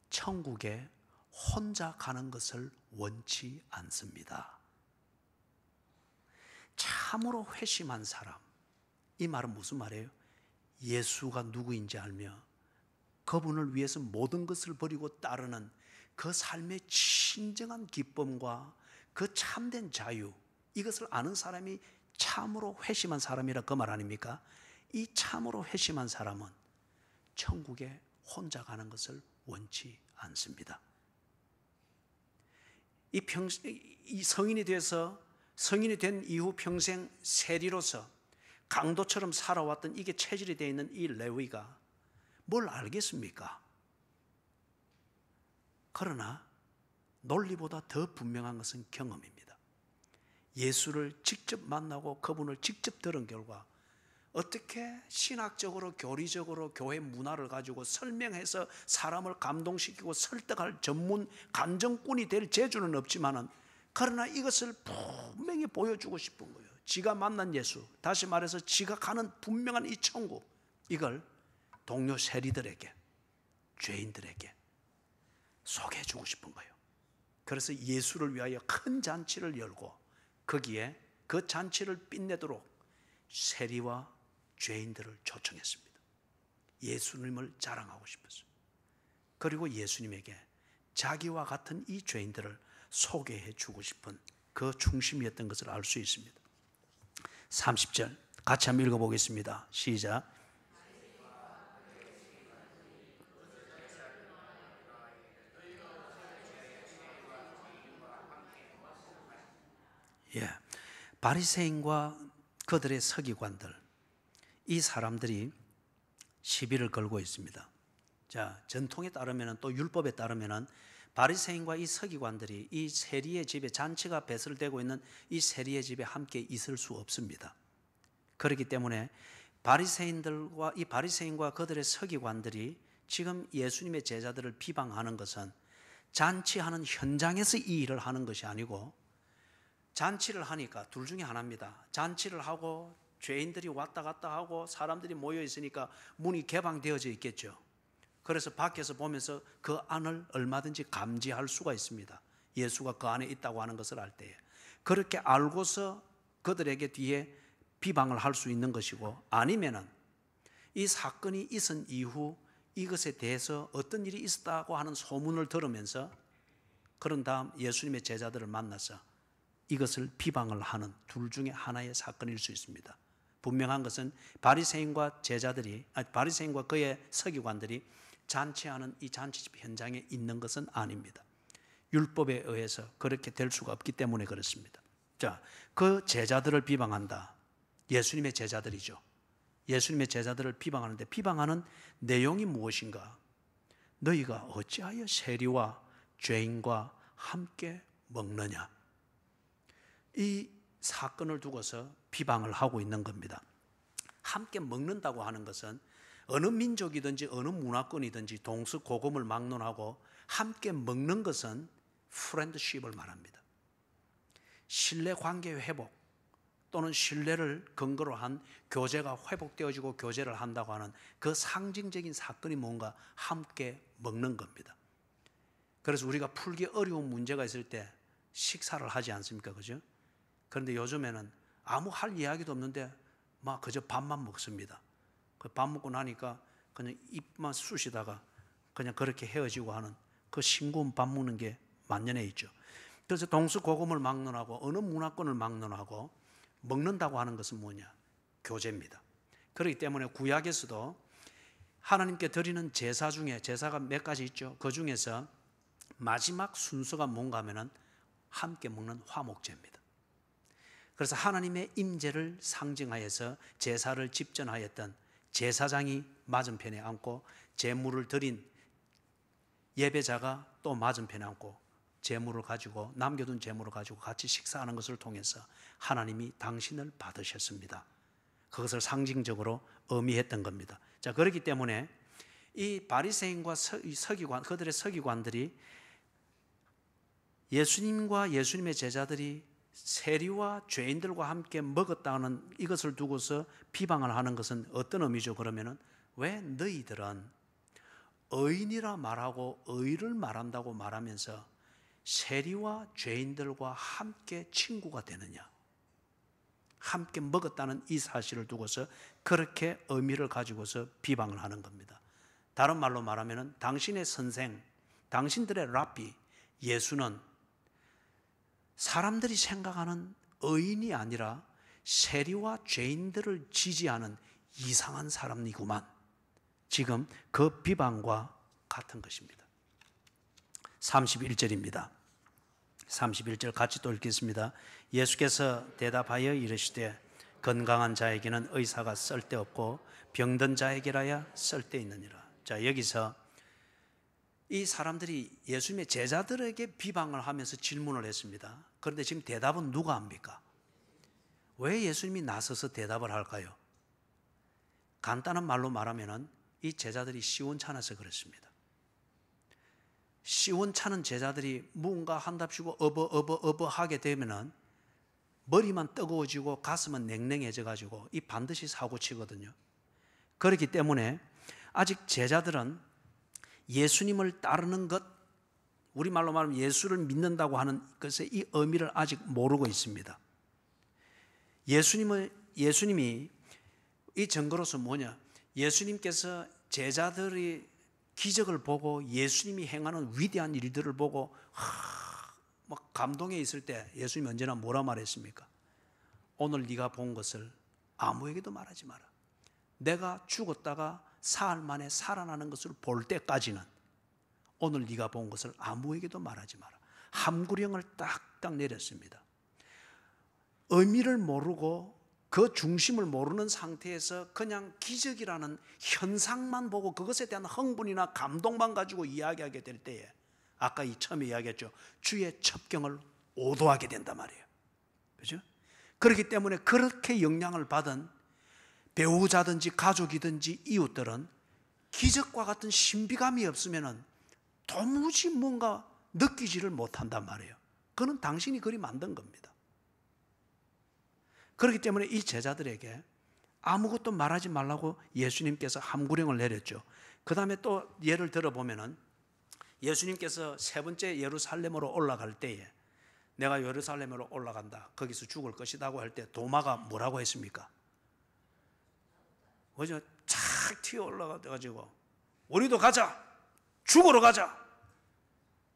천국에 혼자 가는 것을 원치 않습니다. 참으로 회심한 사람, 이 말은 무슨 말이에요? 예수가 누구인지 알며 그분을 위해서 모든 것을 버리고 따르는 그 삶의 진정한 기쁨과 그 참된 자유, 이것을 아는 사람이 참으로 회심한 사람이라 그 말 아닙니까? 이 참으로 회심한 사람은 천국에 혼자 가는 것을 원치 않습니다. 이 성인이 된 이후 평생 세리로서 강도처럼 살아왔던 이게 체질이 되어 있는 이 레위가 뭘 알겠습니까? 그러나 논리보다 더 분명한 것은 경험입니다. 예수를 직접 만나고 그분을 직접 들은 결과 어떻게 신학적으로 교리적으로 교회 문화를 가지고 설명해서 사람을 감동시키고 설득할 전문 간정꾼이 될 재주는 없지만은, 그러나 이것을 분명히 보여주고 싶은 거예요. 지가 만난 예수, 다시 말해서 지가 가는 분명한 이 천국, 이걸 동료 세리들에게, 죄인들에게 소개해주고 싶은 거예요. 그래서 예수를 위하여 큰 잔치를 열고 거기에 그 잔치를 빛내도록 세리와 죄인들을 초청했습니다. 예수님을 자랑하고 싶었어요. 그리고 예수님에게 자기와 같은 이 죄인들을 소개해 주고 싶은 그 중심이었던 것을 알 수 있습니다. 30절 같이 한번 읽어보겠습니다. 시작. 바리새인과 그들의 서기관들, 이 사람들이 시비를 걸고 있습니다. 자, 전통에 따르면, 또 율법에 따르면 바리새인과 이 서기관들이 이 세리의 집에, 잔치가 배설되고 있는 이 세리의 집에 함께 있을 수 없습니다. 그렇기 때문에 바리새인과 그들의 서기관들이 지금 예수님의 제자들을 비방하는 것은 잔치하는 현장에서 이 일을 하는 것이 아니고, 잔치를 하니까 둘 중에 하나입니다. 잔치를 하고 죄인들이 왔다 갔다 하고 사람들이 모여 있으니까 문이 개방되어져 있겠죠. 그래서 밖에서 보면서 그 안을 얼마든지 감지할 수가 있습니다. 예수가 그 안에 있다고 하는 것을 알 때에. 그렇게 알고서 그들에게 뒤에 비방을 할 수 있는 것이고, 아니면은 이 사건이 있은 이후 이것에 대해서 어떤 일이 있었다고 하는 소문을 들으면서 그런 다음 예수님의 제자들을 만나서 이것을 비방을 하는 둘 중에 하나의 사건일 수 있습니다. 분명한 것은 바리새인과 그의 서기관들이 잔치하는 이 잔치집 현장에 있는 것은 아닙니다. 율법에 의해서 그렇게 될 수가 없기 때문에 그렇습니다. 자, 그 제자들을 비방한다. 예수님의 제자들이죠. 예수님의 제자들을 비방하는데 비방하는 내용이 무엇인가? 너희가 어찌하여 세리와 죄인과 함께 먹느냐? 이 사건을 두고서 비방을 하고 있는 겁니다. 함께 먹는다고 하는 것은 어느 민족이든지 어느 문화권이든지 동서고금을 막론하고 함께 먹는 것은 프렌드십을 말합니다. 신뢰관계 회복 또는 신뢰를 근거로 한 교제가 회복되어지고 교제를 한다고 하는 그 상징적인 사건이 뭔가 함께 먹는 겁니다. 그래서 우리가 풀기 어려운 문제가 있을 때 식사를 하지 않습니까? 그죠? 그런데 요즘에는 아무 할 이야기도 없는데 막 그저 밥만 먹습니다. 그 밥 먹고 나니까 그냥 입만 쑤시다가 그냥 그렇게 헤어지고 하는 그 싱거운 밥 먹는 게 만연해 있죠. 그래서 동서고금을 막론하고 어느 문화권을 막론하고 먹는다고 하는 것은 뭐냐? 교제입니다. 그렇기 때문에 구약에서도 하나님께 드리는 제사 중에 제사가 몇 가지 있죠. 그 중에서 마지막 순서가 뭔가 하면은 함께 먹는 화목제입니다. 그래서 하나님의 임재를 상징하여서 제사를 집전하였던 제사장이 맞은편에 앉고 제물을 드린 예배자가 또 맞은편에 앉고 제물을 가지고 남겨둔 제물을 가지고 같이 식사하는 것을 통해서 하나님이 당신을 받으셨습니다. 그것을 상징적으로 의미했던 겁니다. 자, 그렇기 때문에 이 바리새인과 서기관, 그들의 서기관들이 예수님과 예수님의 제자들이 세리와 죄인들과 함께 먹었다는 이것을 두고서 비방을 하는 것은 어떤 의미죠? 그러면은 왜 너희들은 의인이라 말하고 의를 말한다고 말하면서 세리와 죄인들과 함께 친구가 되느냐? 함께 먹었다는 이 사실을 두고서 그렇게 의미를 가지고서 비방을 하는 겁니다. 다른 말로 말하면 당신의 선생, 당신들의 랍비 예수는 사람들이 생각하는 의인이 아니라 세리와 죄인들을 지지하는 이상한 사람이구만. 지금 그 비방과 같은 것입니다. 31절입니다. 31절 같이 또 읽겠습니다. 예수께서 대답하여 이르시되 건강한 자에게는 의사가 쓸데없고 병든 자에게라야 쓸데있느니라. 자, 여기서 이 사람들이 예수님의 제자들에게 비방을 하면서 질문을 했습니다. 그런데 지금 대답은 누가 합니까? 왜 예수님이 나서서 대답을 할까요? 간단한 말로 말하면 이 제자들이 시원찮아서 그렇습니다. 시원찮은 제자들이 뭔가 한답시고 어버 하게 되면은 머리만 뜨거워지고 가슴은 냉랭해져 가지고 이 반드시 사고 치거든요. 그렇기 때문에 아직 제자들은 예수님을 따르는 것, 우리말로 말하면 예수를 믿는다고 하는 것의 이 의미를 아직 모르고 있습니다. 예수님이 이 증거로서 뭐냐? 예수님께서 제자들이 기적을 보고 예수님이 행하는 위대한 일들을 보고 막 감동해 있을 때 예수님이 언제나 뭐라 말했습니까? 오늘 네가 본 것을 아무에게도 말하지 마라. 내가 죽었다가 사흘 만에 살아나는 것을 볼 때까지는 오늘 네가 본 것을 아무에게도 말하지 마라. 함구령을 딱딱 내렸습니다. 의미를 모르고 그 중심을 모르는 상태에서 그냥 기적이라는 현상만 보고 그것에 대한 흥분이나 감동만 가지고 이야기하게 될 때에 아까 이 처음에 이야기했죠. 주의 첩경을 오도하게 된단 말이에요. 그렇죠? 그렇기 때문에 그렇게 영향을 받은 배우자든지 가족이든지 이웃들은 기적과 같은 신비감이 없으면 도무지 뭔가 느끼지를 못한단 말이에요. 그건 당신이 그리 만든 겁니다. 그렇기 때문에 이 제자들에게 아무것도 말하지 말라고 예수님께서 함구령을 내렸죠. 그 다음에 또 예를 들어보면은 예수님께서 세 번째 예루살렘으로 올라갈 때에 내가 예루살렘으로 올라간다. 거기서 죽을 것이라고 할 때 도마가 뭐라고 했습니까? 그죠? 착 튀어 올라가가지고 우리도 가자. 죽으러 가자.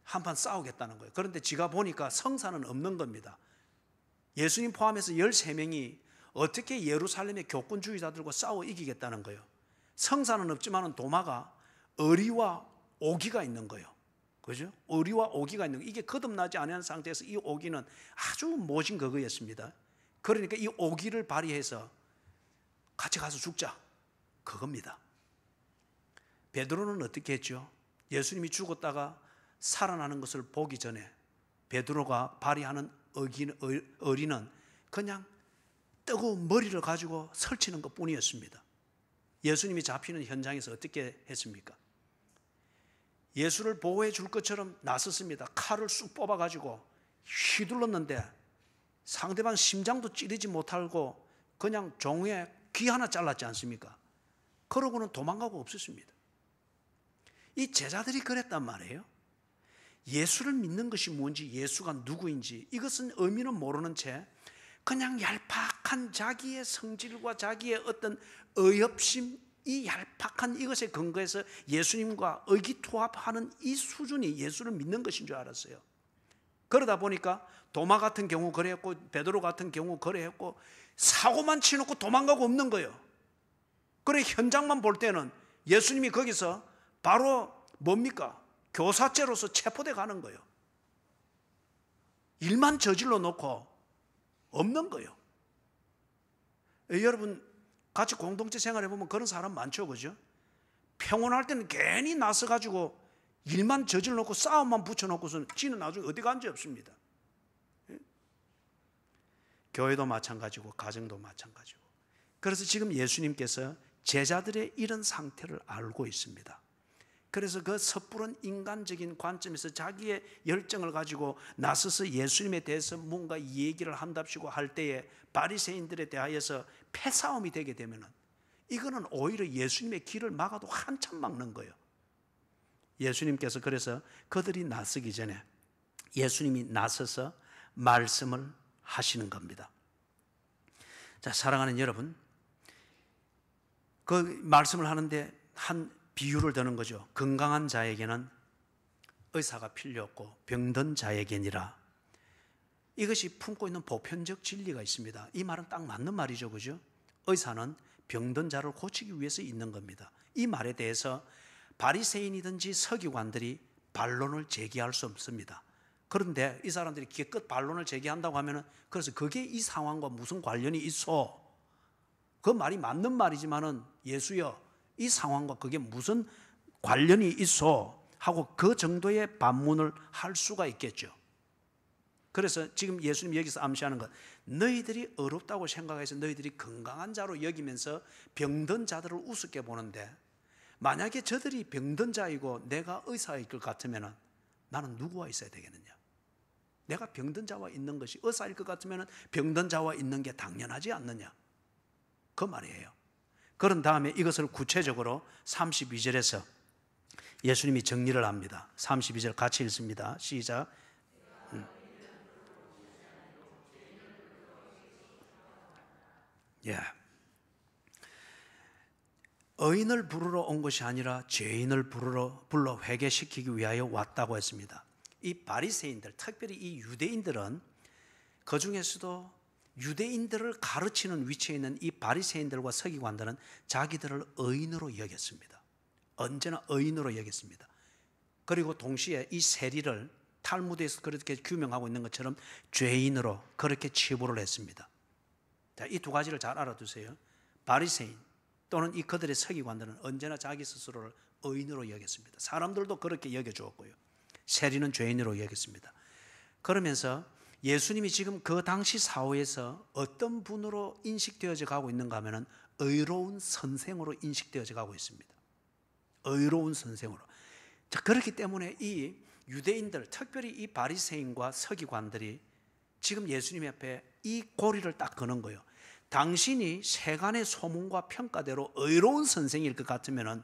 한판 싸우겠다는 거예요. 그런데 지가 보니까 성사는 없는 겁니다. 예수님 포함해서 13명이 어떻게 예루살렘의 교권주의자들과 싸워 이기겠다는 거예요. 성사는 없지만 도마가 의리와 오기가 있는 거예요. 그죠? 의리와 오기가 있는 거예요. 이게 거듭나지 않은 상태에서 이 오기는 아주 모진 그거였습니다. 그러니까 이 오기를 발휘해서 같이 가서 죽자. 그겁니다. 베드로는 어떻게 했죠? 예수님이 죽었다가 살아나는 것을 보기 전에 베드로가 발휘하는 의리는 그냥 뜨거운 머리를 가지고 설치는 것 뿐이었습니다. 예수님이 잡히는 현장에서 어떻게 했습니까? 예수를 보호해 줄 것처럼 나섰습니다. 칼을 쑥 뽑아가지고 휘둘렀는데 상대방 심장도 찌르지 못하고 그냥 종에 귀 하나 잘랐지 않습니까? 그러고는 도망가고 없었습니다. 이 제자들이 그랬단 말이에요. 예수를 믿는 것이 뭔지, 예수가 누구인지 이것은 의미는 모르는 채 그냥 얄팍한 자기의 성질과 자기의 어떤 어이없심, 이 얄팍한 이것에 근거해서 예수님과 의기투합하는 이 수준이 예수를 믿는 것인 줄 알았어요. 그러다 보니까 도마 같은 경우 그랬고 베드로 같은 경우 그랬고 사고만 치놓고 도망가고 없는 거예요. 그래 현장만 볼 때는 예수님이 거기서 바로 뭡니까? 교사죄로서 체포돼 가는 거예요. 일만 저질러 놓고 없는 거예요. 여러분 같이 공동체 생활해 보면 그런 사람 많죠, 그죠? 평온할 때는 괜히 나서 가지고 일만 저질러 놓고 싸움만 붙여놓고서 지는 나중에 어디 간지 없습니다. 교회도 마찬가지고 가정도 마찬가지고. 그래서 지금 예수님께서 제자들의 이런 상태를 알고 있습니다. 그래서 그 섣부른 인간적인 관점에서 자기의 열정을 가지고 나서서 예수님에 대해서 뭔가 얘기를 한답시고 할 때에 바리새인들에 대하여서 패싸움이 되게 되면은 이거는 오히려 예수님의 길을 막아도 한참 막는 거예요. 예수님께서 그래서 그들이 나서기 전에 예수님이 나서서 말씀을 하시는 겁니다. 자, 사랑하는 여러분, 그 말씀을 하는데 한 비유를 드는 거죠. 건강한 자에게는 의사가 필요 없고 병든 자에게니라. 이것이 품고 있는 보편적 진리가 있습니다. 이 말은 딱 맞는 말이죠, 그죠? 의사는 병든 자를 고치기 위해서 있는 겁니다. 이 말에 대해서 바리새인이든지 서기관들이 반론을 제기할 수 없습니다. 그런데 이 사람들이 기껏 반론을 제기한다고 하면은 그래서 그게 이 상황과 무슨 관련이 있어? 그 말이 맞는 말이지만은 예수여, 이 상황과 그게 무슨 관련이 있어? 하고 그 정도의 반문을 할 수가 있겠죠. 그래서 지금 예수님 여기서 암시하는 것, 너희들이 어렵다고 생각해서 너희들이 건강한 자로 여기면서 병든 자들을 우습게 보는데 만약에 저들이 병든 자이고 내가 의사일 것 같으면 나는 누구와 있어야 되겠느냐? 내가 병든 자와 있는 것이 의사일 것 같으면 병든 자와 있는 게 당연하지 않느냐? 그 말이에요. 그런 다음에 이것을 구체적으로 32절에서 예수님이 정리를 합니다. 32절 같이 읽습니다. 시작. 예. 의인을 부르러 온 것이 아니라 죄인을 불러 회개시키기 위하여 왔다고 했습니다. 이 바리새인들, 특별히 이 유대인들은 그 중에서도 유대인들을 가르치는 위치에 있는 이 바리새인들과 서기관들은 자기들을 의인으로 여겼습니다. 언제나 의인으로 여겼습니다. 그리고 동시에 이 세리를 탈무드에서 그렇게 규명하고 있는 것처럼 죄인으로 그렇게 치부를 했습니다. 자, 이 두 가지를 잘 알아두세요. 바리새인 또는 이 그들의 서기관들은 언제나 자기 스스로를 의인으로 여겼습니다. 사람들도 그렇게 여겨주었고요. 세리는 죄인으로 여겼습니다. 그러면서 예수님이 지금 그 당시 사회에서 어떤 분으로 인식되어져 가고 있는가 하면 의로운 선생으로 인식되어져 가고 있습니다. 의로운 선생으로. 자, 그렇기 때문에 이 유대인들, 특별히 이 바리새인과 서기관들이 지금 예수님 앞에 이 고리를 딱 거는 거예요. 당신이 세간의 소문과 평가대로 의로운 선생일 것 같으면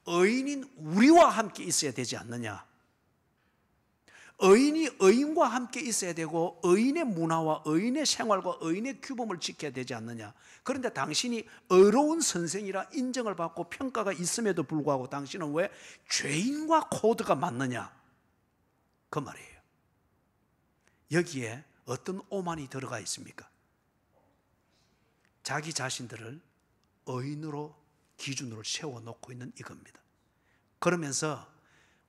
의인인 우리와 함께 있어야 되지 않느냐? 의인이 의인과 함께 있어야 되고 의인의 문화와 의인의 생활과 의인의 규범을 지켜야 되지 않느냐? 그런데 당신이 의로운 선생이라 인정을 받고 평가가 있음에도 불구하고 당신은 왜 죄인과 코드가 맞느냐? 그 말이에요. 여기에 어떤 오만이 들어가 있습니까? 자기 자신들을 의인으로 기준으로 세워놓고 있는 이겁니다. 그러면서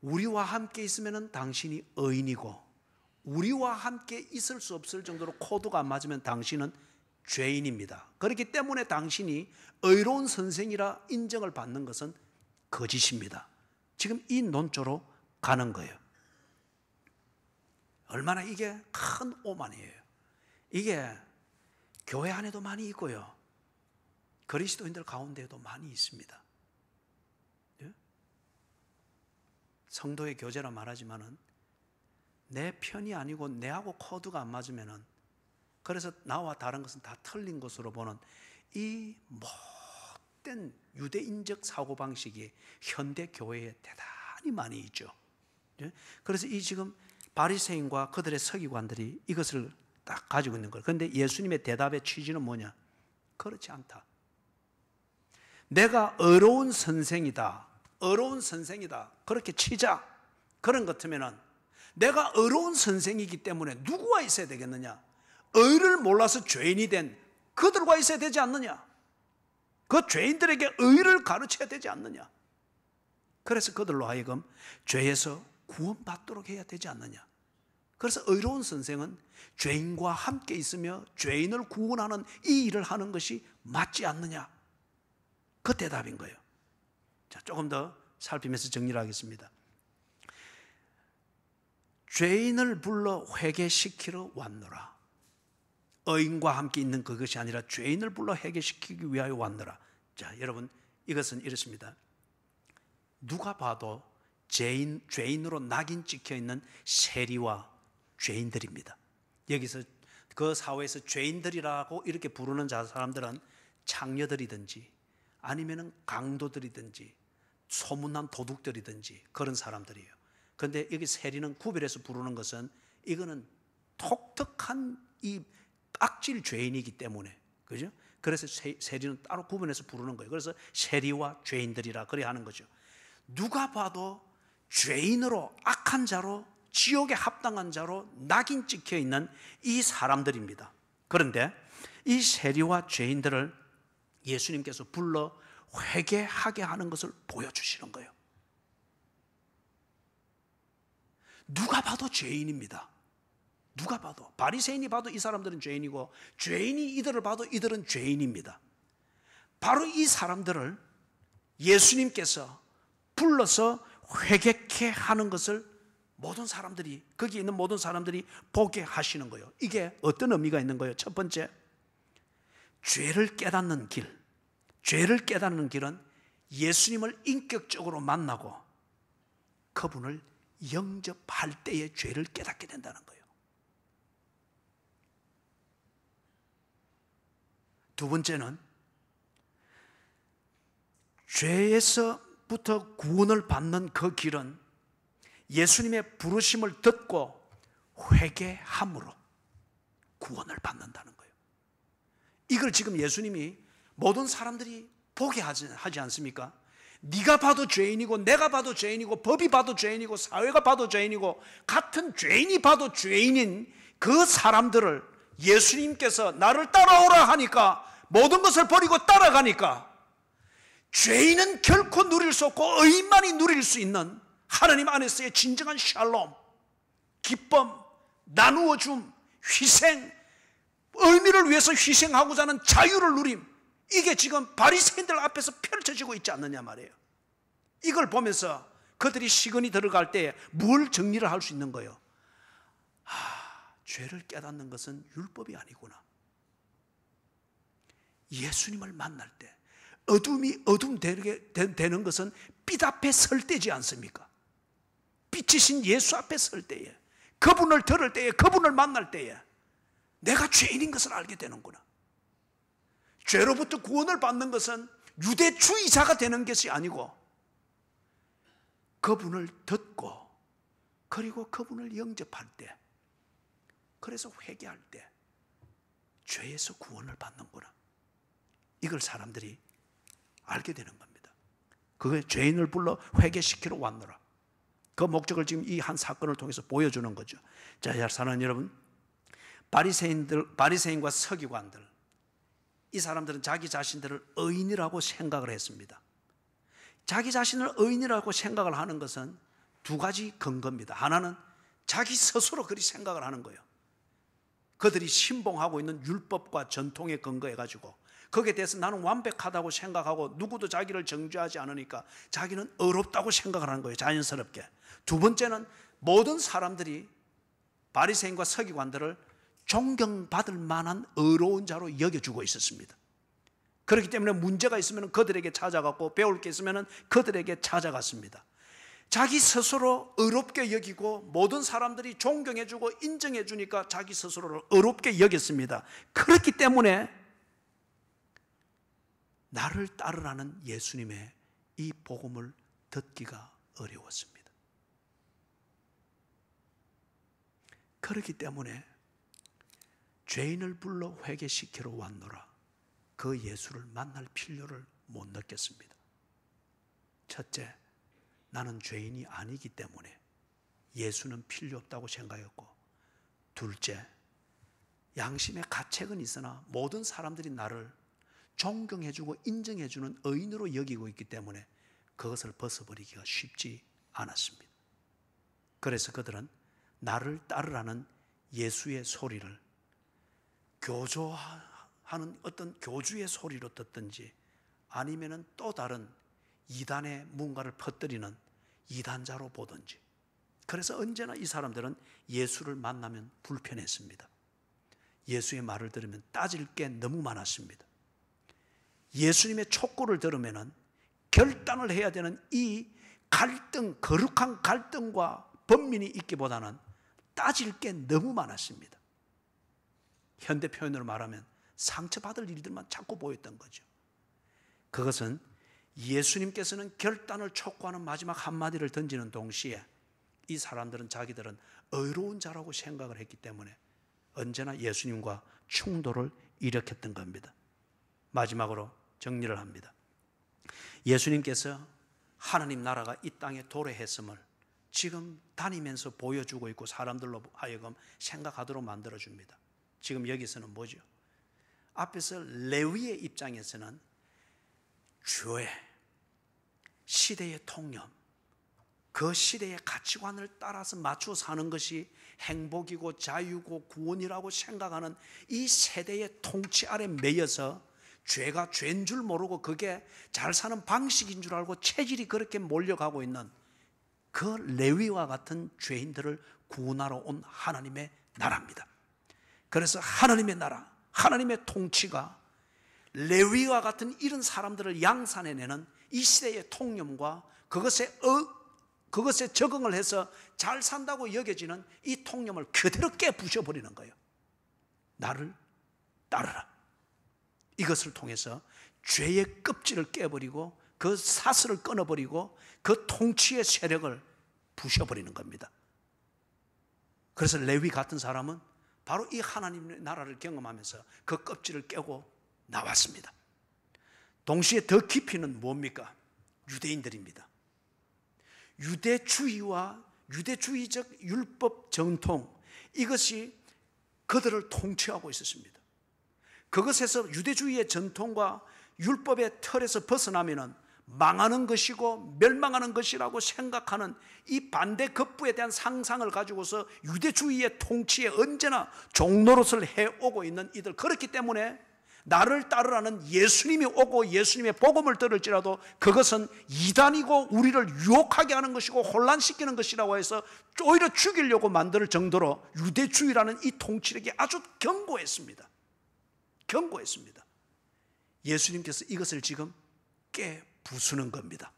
우리와 함께 있으면 당신이 의인이고 우리와 함께 있을 수 없을 정도로 코드가 안 맞으면 당신은 죄인입니다. 그렇기 때문에 당신이 의로운 선생이라 인정을 받는 것은 거짓입니다. 지금 이 논조로 가는 거예요. 얼마나 이게 큰 오만이에요. 이게 교회 안에도 많이 있고요, 그리스도인들 가운데에도 많이 있습니다. 예? 성도의 교제라 말하지만은 내 편이 아니고 내하고 코드가 안 맞으면은, 그래서 나와 다른 것은 다 틀린 것으로 보는 이 못된 유대인적 사고방식이 현대 교회에 대단히 많이 있죠. 예? 그래서 이 지금 바리새인과 그들의 서기관들이 이것을 딱 가지고 있는 거예요. 그런데 예수님의 대답의 취지는 뭐냐? 그렇지 않다. 내가 의로운 선생이다, 의로운 선생이다, 그렇게 치자. 그런 것 같으면은 내가 의로운 선생이기 때문에 누구와 있어야 되겠느냐? 의를 몰라서 죄인이 된 그들과 있어야 되지 않느냐? 그 죄인들에게 의를 가르쳐야 되지 않느냐? 그래서 그들로 하여금 죄에서 구원받도록 해야 되지 않느냐? 그래서 의로운 선생은 죄인과 함께 있으며 죄인을 구원하는 이 일을 하는 것이 맞지 않느냐? 그 대답인 거예요. 자, 조금 더 살피면서 정리를 하겠습니다. 죄인을 불러 회개시키러 왔노라. 의인과 함께 있는 그것이 아니라 죄인을 불러 회개시키기 위하여 왔노라. 자, 여러분, 이것은 이렇습니다. 누가 봐도 죄인으로 낙인 찍혀 있는 세리와 죄인들입니다. 여기서 그 사회에서 죄인들이라고 이렇게 부르는 사람들은 창녀들이든지 아니면은 강도들이든지 소문난 도둑들이든지 그런 사람들이에요. 그런데 여기 세리는 구별해서 부르는 것은 이거는 독특한 이 악질 죄인이기 때문에, 그죠? 그래서 세리는 따로 구분해서 부르는 거예요. 그래서 세리와 죄인들이라 그래 하는 거죠. 누가 봐도 죄인으로, 악한 자로, 지옥에 합당한 자로 낙인 찍혀 있는 이 사람들입니다. 그런데 이 세리와 죄인들을 예수님께서 불러 회개하게 하는 것을 보여주시는 거예요. 누가 봐도 죄인입니다. 누가 봐도, 바리새인이 봐도 이 사람들은 죄인이고, 죄인이 이들을 봐도 이들은 죄인입니다. 바로 이 사람들을 예수님께서 불러서 회개케 하는 것을 모든 사람들이, 거기 있는 모든 사람들이 보게 하시는 거예요. 이게 어떤 의미가 있는 거예요? 첫 번째, 죄를 깨닫는 길. 죄를 깨닫는 길은 예수님을 인격적으로 만나고 그분을 영접할 때에 죄를 깨닫게 된다는 거예요. 두 번째는 죄에서부터 구원을 받는 그 길은 예수님의 부르심을 듣고 회개함으로 구원을 받는다는 거예요. 이걸 지금 예수님이 모든 사람들이 보게 하지 않습니까? 네가 봐도 죄인이고, 내가 봐도 죄인이고, 법이 봐도 죄인이고, 사회가 봐도 죄인이고, 같은 죄인이 봐도 죄인인 그 사람들을 예수님께서 나를 따라오라 하니까, 모든 것을 버리고 따라가니까 죄인은 결코 누릴 수 없고 의인만이 누릴 수 있는 하나님 안에서의 진정한 샬롬, 기쁨, 나누어줌, 희생, 의미를 위해서 희생하고자 하는 자유를 누림, 이게 지금 바리새인들 앞에서 펼쳐지고 있지 않느냐 말이에요. 이걸 보면서 그들이 시건이 들어갈 때 뭘 정리를 할 수 있는 거예요? 죄를 깨닫는 것은 율법이 아니구나. 예수님을 만날 때 어둠이 어둠 되는 것은 빛 앞에 설 때지 않습니까? 빛이신 예수 앞에 설 때에, 그분을 들을 때에, 그분을 만날 때에 내가 죄인인 것을 알게 되는구나. 죄로부터 구원을 받는 것은 유대주의자가 되는 것이 아니고 그분을 듣고 그리고 그분을 영접할 때, 그래서 회개할 때 죄에서 구원을 받는구나. 이걸 사람들이 알게 되는 겁니다. 그게 죄인을 불러 회개시키러 왔노라. 그 목적을 지금 이 한 사건을 통해서 보여주는 거죠. 자, 사랑하는 여러분, 바리새인과 서기관들, 이 사람들은 자기 자신들을 의인이라고 생각을 했습니다. 자기 자신을 의인이라고 생각을 하는 것은 두 가지 근거입니다. 하나는 자기 스스로 그리 생각을 하는 거예요. 그들이 신봉하고 있는 율법과 전통에 근거해가지고 거기에 대해서 나는 완벽하다고 생각하고 누구도 자기를 정죄하지 않으니까 자기는 어렵다고 생각을 하는 거예요. 자연스럽게. 두 번째는 모든 사람들이 바리새인과 서기관들을 존경받을 만한 의로운 자로 여겨주고 있었습니다. 그렇기 때문에 문제가 있으면 그들에게 찾아갔고 배울 게 있으면 그들에게 찾아갔습니다. 자기 스스로 의롭게 여기고 모든 사람들이 존경해주고 인정해주니까 자기 스스로를 의롭게 여겼습니다. 그렇기 때문에 나를 따르라는 예수님의 이 복음을 듣기가 어려웠습니다. 그렇기 때문에 죄인을 불러 회개시키러 왔노라 그 예수를 만날 필요를 못 느꼈습니다. 첫째, 나는 죄인이 아니기 때문에 예수는 필요 없다고 생각했고, 둘째, 양심의 가책은 있으나 모든 사람들이 나를 존경해주고 인정해주는 의인으로 여기고 있기 때문에 그것을 벗어버리기가 쉽지 않았습니다. 그래서 그들은 나를 따르라는 예수의 소리를 교조하는 어떤 교주의 소리로 듣든지 아니면 또 다른 이단의 뭔가를 퍼뜨리는 이단자로 보든지, 그래서 언제나 이 사람들은 예수를 만나면 불편했습니다. 예수의 말을 들으면 따질 게 너무 많았습니다. 예수님의 촉구를 들으면 결단을 해야 되는 이 갈등, 거룩한 갈등과 번민이 있기보다는 따질 게 너무 많았습니다. 현대 표현으로 말하면 상처받을 일들만 자꾸 보였던 거죠. 그것은 예수님께서는 결단을 촉구하는 마지막 한마디를 던지는 동시에 이 사람들은 자기들은 의로운 자라고 생각을 했기 때문에 언제나 예수님과 충돌을 일으켰던 겁니다. 마지막으로 정리를 합니다. 예수님께서 하나님 나라가 이 땅에 도래했음을 지금 다니면서 보여주고 있고 사람들로 하여금 생각하도록 만들어줍니다. 지금 여기서는 뭐죠? 앞에서 레위의 입장에서는 죄, 시대의 통념, 그 시대의 가치관을 따라서 맞추어 사는 것이 행복이고 자유고 구원이라고 생각하는 이 세대의 통치 아래 매여서 죄가 죄인 줄 모르고 그게 잘 사는 방식인 줄 알고 체질이 그렇게 몰려가고 있는 그 레위와 같은 죄인들을 구원하러 온 하나님의 나라입니다. 그래서 하나님의 나라, 하나님의 통치가 레위와 같은 이런 사람들을 양산해내는 이 시대의 통념과 그것에 적응을 해서 잘 산다고 여겨지는 이 통념을 그대로 깨부셔버리는 거예요. 나를 따르라. 이것을 통해서 죄의 껍질을 깨버리고 그 사슬을 끊어버리고 그 통치의 세력을 부셔버리는 겁니다. 그래서 레위 같은 사람은 바로 이 하나님의 나라를 경험하면서 그 껍질을 깨고 나왔습니다. 동시에 더 깊이는 뭡니까? 유대인들입니다. 유대주의와 유대주의적 율법 전통, 이것이 그들을 통치하고 있었습니다. 그것에서 유대주의의 전통과 율법의 틀에서 벗어나면 망하는 것이고 멸망하는 것이라고 생각하는 이 반대 급부에 대한 상상을 가지고서 유대주의의 통치에 언제나 종노릇을 해오고 있는 이들, 그렇기 때문에 나를 따르라는 예수님이 오고 예수님의 복음을 들을지라도 그것은 이단이고 우리를 유혹하게 하는 것이고 혼란시키는 것이라고 해서 오히려 죽이려고 만들 정도로 유대주의라는 이 통치력이 아주 견고했습니다. 견고했습니다. 예수님께서 이것을 지금 깨부수는 겁니다.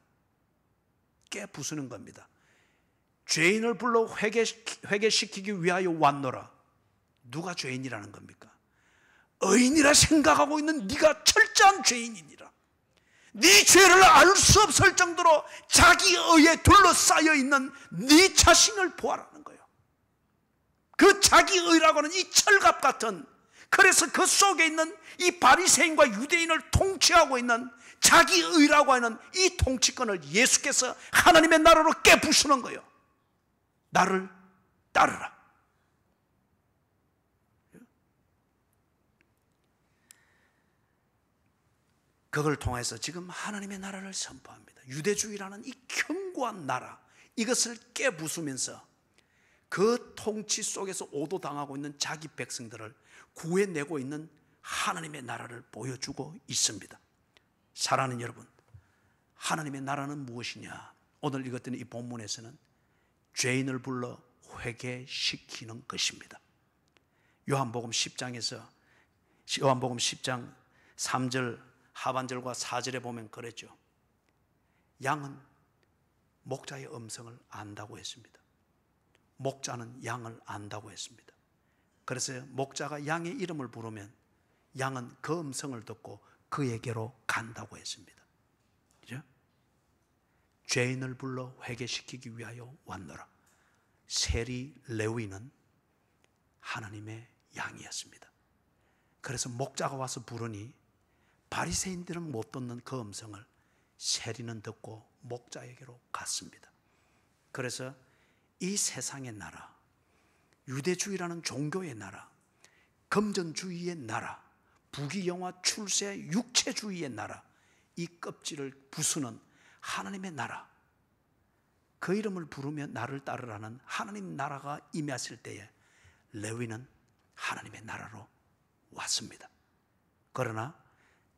깨부수는 겁니다. 죄인을 불러 회개시키기 위하여 왔노라. 누가 죄인이라는 겁니까? 의인이라 생각하고 있는 네가 철저한 죄인이니라. 네 죄를 알 수 없을 정도로 자기 의에 둘러싸여 있는 네 자신을 보아라는 거예요. 그 자기 의라고 하는 이 철갑 같은, 그래서 그 속에 있는 이 바리새인과 유대인을 통치하고 있는 자기 의라고 하는 이 통치권을 예수께서 하나님의 나라로 깨부수는 거예요. 나를 따르라. 그걸 통해서 지금 하나님의 나라를 선포합니다. 유대주의라는 이 견고한 나라, 이것을 깨부수면서 그 통치 속에서 오도당하고 있는 자기 백성들을 구해내고 있는 하나님의 나라를 보여주고 있습니다. 사랑하는 여러분, 하나님의 나라는 무엇이냐? 오늘 읽었던 이 본문에서는 죄인을 불러 회개시키는 것입니다. 요한복음 10장 3절 하반절과 4절에 보면 그랬죠. 양은 목자의 음성을 안다고 했습니다. 목자는 양을 안다고 했습니다. 그래서 목자가 양의 이름을 부르면 양은 그 음성을 듣고 그에게로 간다고 했습니다. 그죠? 죄인을 불러 회개시키기 위하여 왔노라. 세리 레위는 하나님의 양이었습니다. 그래서 목자가 와서 부르니 바리새인들은 못 듣는 그 음성을 세리는 듣고 목자에게로 갔습니다. 그래서 이 세상의 나라, 유대주의라는 종교의 나라, 금전주의의 나라, 부귀영화 출세 육체주의의 나라, 이 껍질을 부수는 하나님의 나라, 그 이름을 부르며 나를 따르라는 하나님 나라가 임했을 때에 레위는 하나님의 나라로 왔습니다. 그러나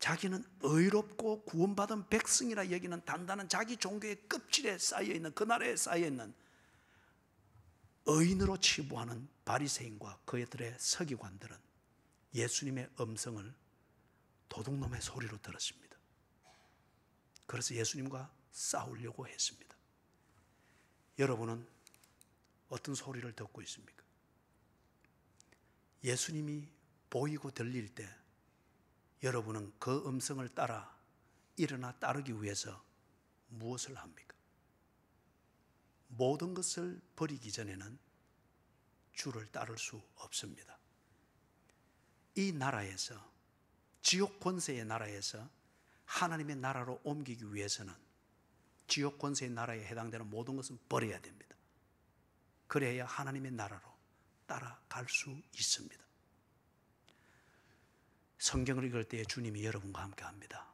자기는 의롭고 구원받은 백성이라 여기는 단단한 자기 종교의 껍질에 쌓여있는, 그 나라에 쌓여있는 의인으로 치부하는 바리새인과 그들의 서기관들은 예수님의 음성을 도둑놈의 소리로 들었습니다. 그래서 예수님과 싸우려고 했습니다. 여러분은 어떤 소리를 듣고 있습니까? 예수님이 보이고 들릴 때 여러분은 그 음성을 따라 일어나 따르기 위해서 무엇을 합니까? 모든 것을 버리기 전에는 주를 따를 수 없습니다. 이 나라에서, 지옥 권세의 나라에서 하나님의 나라로 옮기기 위해서는 지옥 권세의 나라에 해당되는 모든 것은 버려야 됩니다. 그래야 하나님의 나라로 따라갈 수 있습니다. 성경을 읽을 때에 주님이 여러분과 함께 합니다.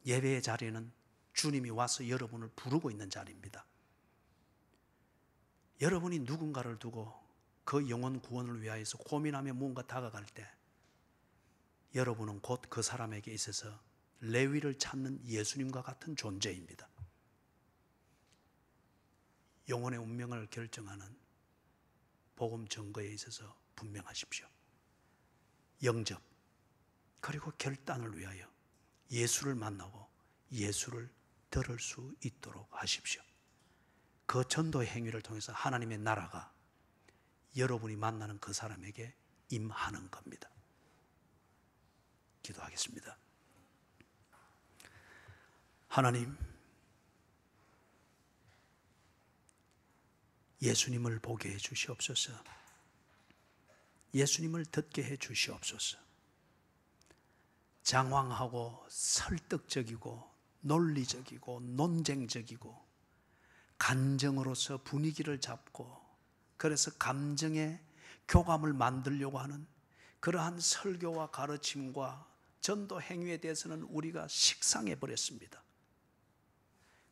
예배의 자리는 주님이 와서 여러분을 부르고 있는 자리입니다. 여러분이 누군가를 두고 그 영혼 구원을 위하여서 고민하며 무언가 다가갈 때 여러분은 곧 그 사람에게 있어서 레위를 찾는 예수님과 같은 존재입니다. 영혼의 운명을 결정하는 복음 증거에 있어서 분명하십시오. 영접 그리고 결단을 위하여 예수를 만나고 예수를 들을 수 있도록 하십시오. 그 전도의 행위를 통해서 하나님의 나라가 여러분이 만나는 그 사람에게 임하는 겁니다. 기도하겠습니다. 하나님, 예수님을 보게 해 주시옵소서. 예수님을 듣게 해 주시옵소서. 장황하고 설득적이고 논리적이고 논쟁적이고 감정으로서 분위기를 잡고 그래서 감정의 교감을 만들려고 하는 그러한 설교와 가르침과 전도 행위에 대해서는 우리가 식상해 버렸습니다.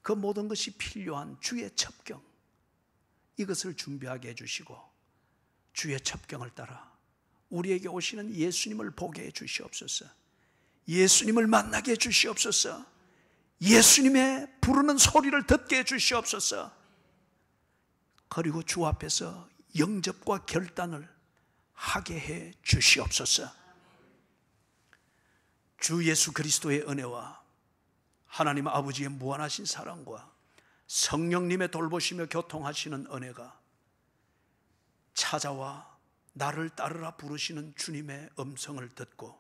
그 모든 것이 필요한 주의 첩경, 이것을 준비하게 해주시고 주의 첩경을 따라 우리에게 오시는 예수님을 보게 해 주시옵소서. 예수님을 만나게 해 주시옵소서. 예수님의 부르는 소리를 듣게 해 주시옵소서. 그리고 주 앞에서 영접과 결단을 하게 해 주시옵소서. 주 예수 그리스도의 은혜와 하나님 아버지의 무한하신 사랑과 성령님의 돌보시며 교통하시는 은혜가 찾아와 나를 따르라 부르시는 주님의 음성을 듣고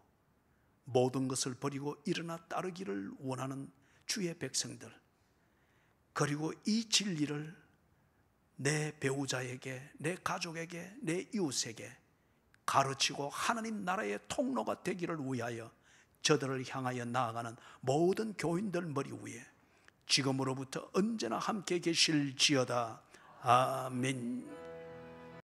모든 것을 버리고 일어나 따르기를 원하는 주의 백성들, 그리고 이 진리를 내 배우자에게, 내 가족에게, 내 이웃에게 가르치고 하나님 나라의 통로가 되기를 위하여 저들을 향하여 나아가는 모든 교인들 머리 위에 지금으로부터 언제나 함께 계실지어다. 아멘.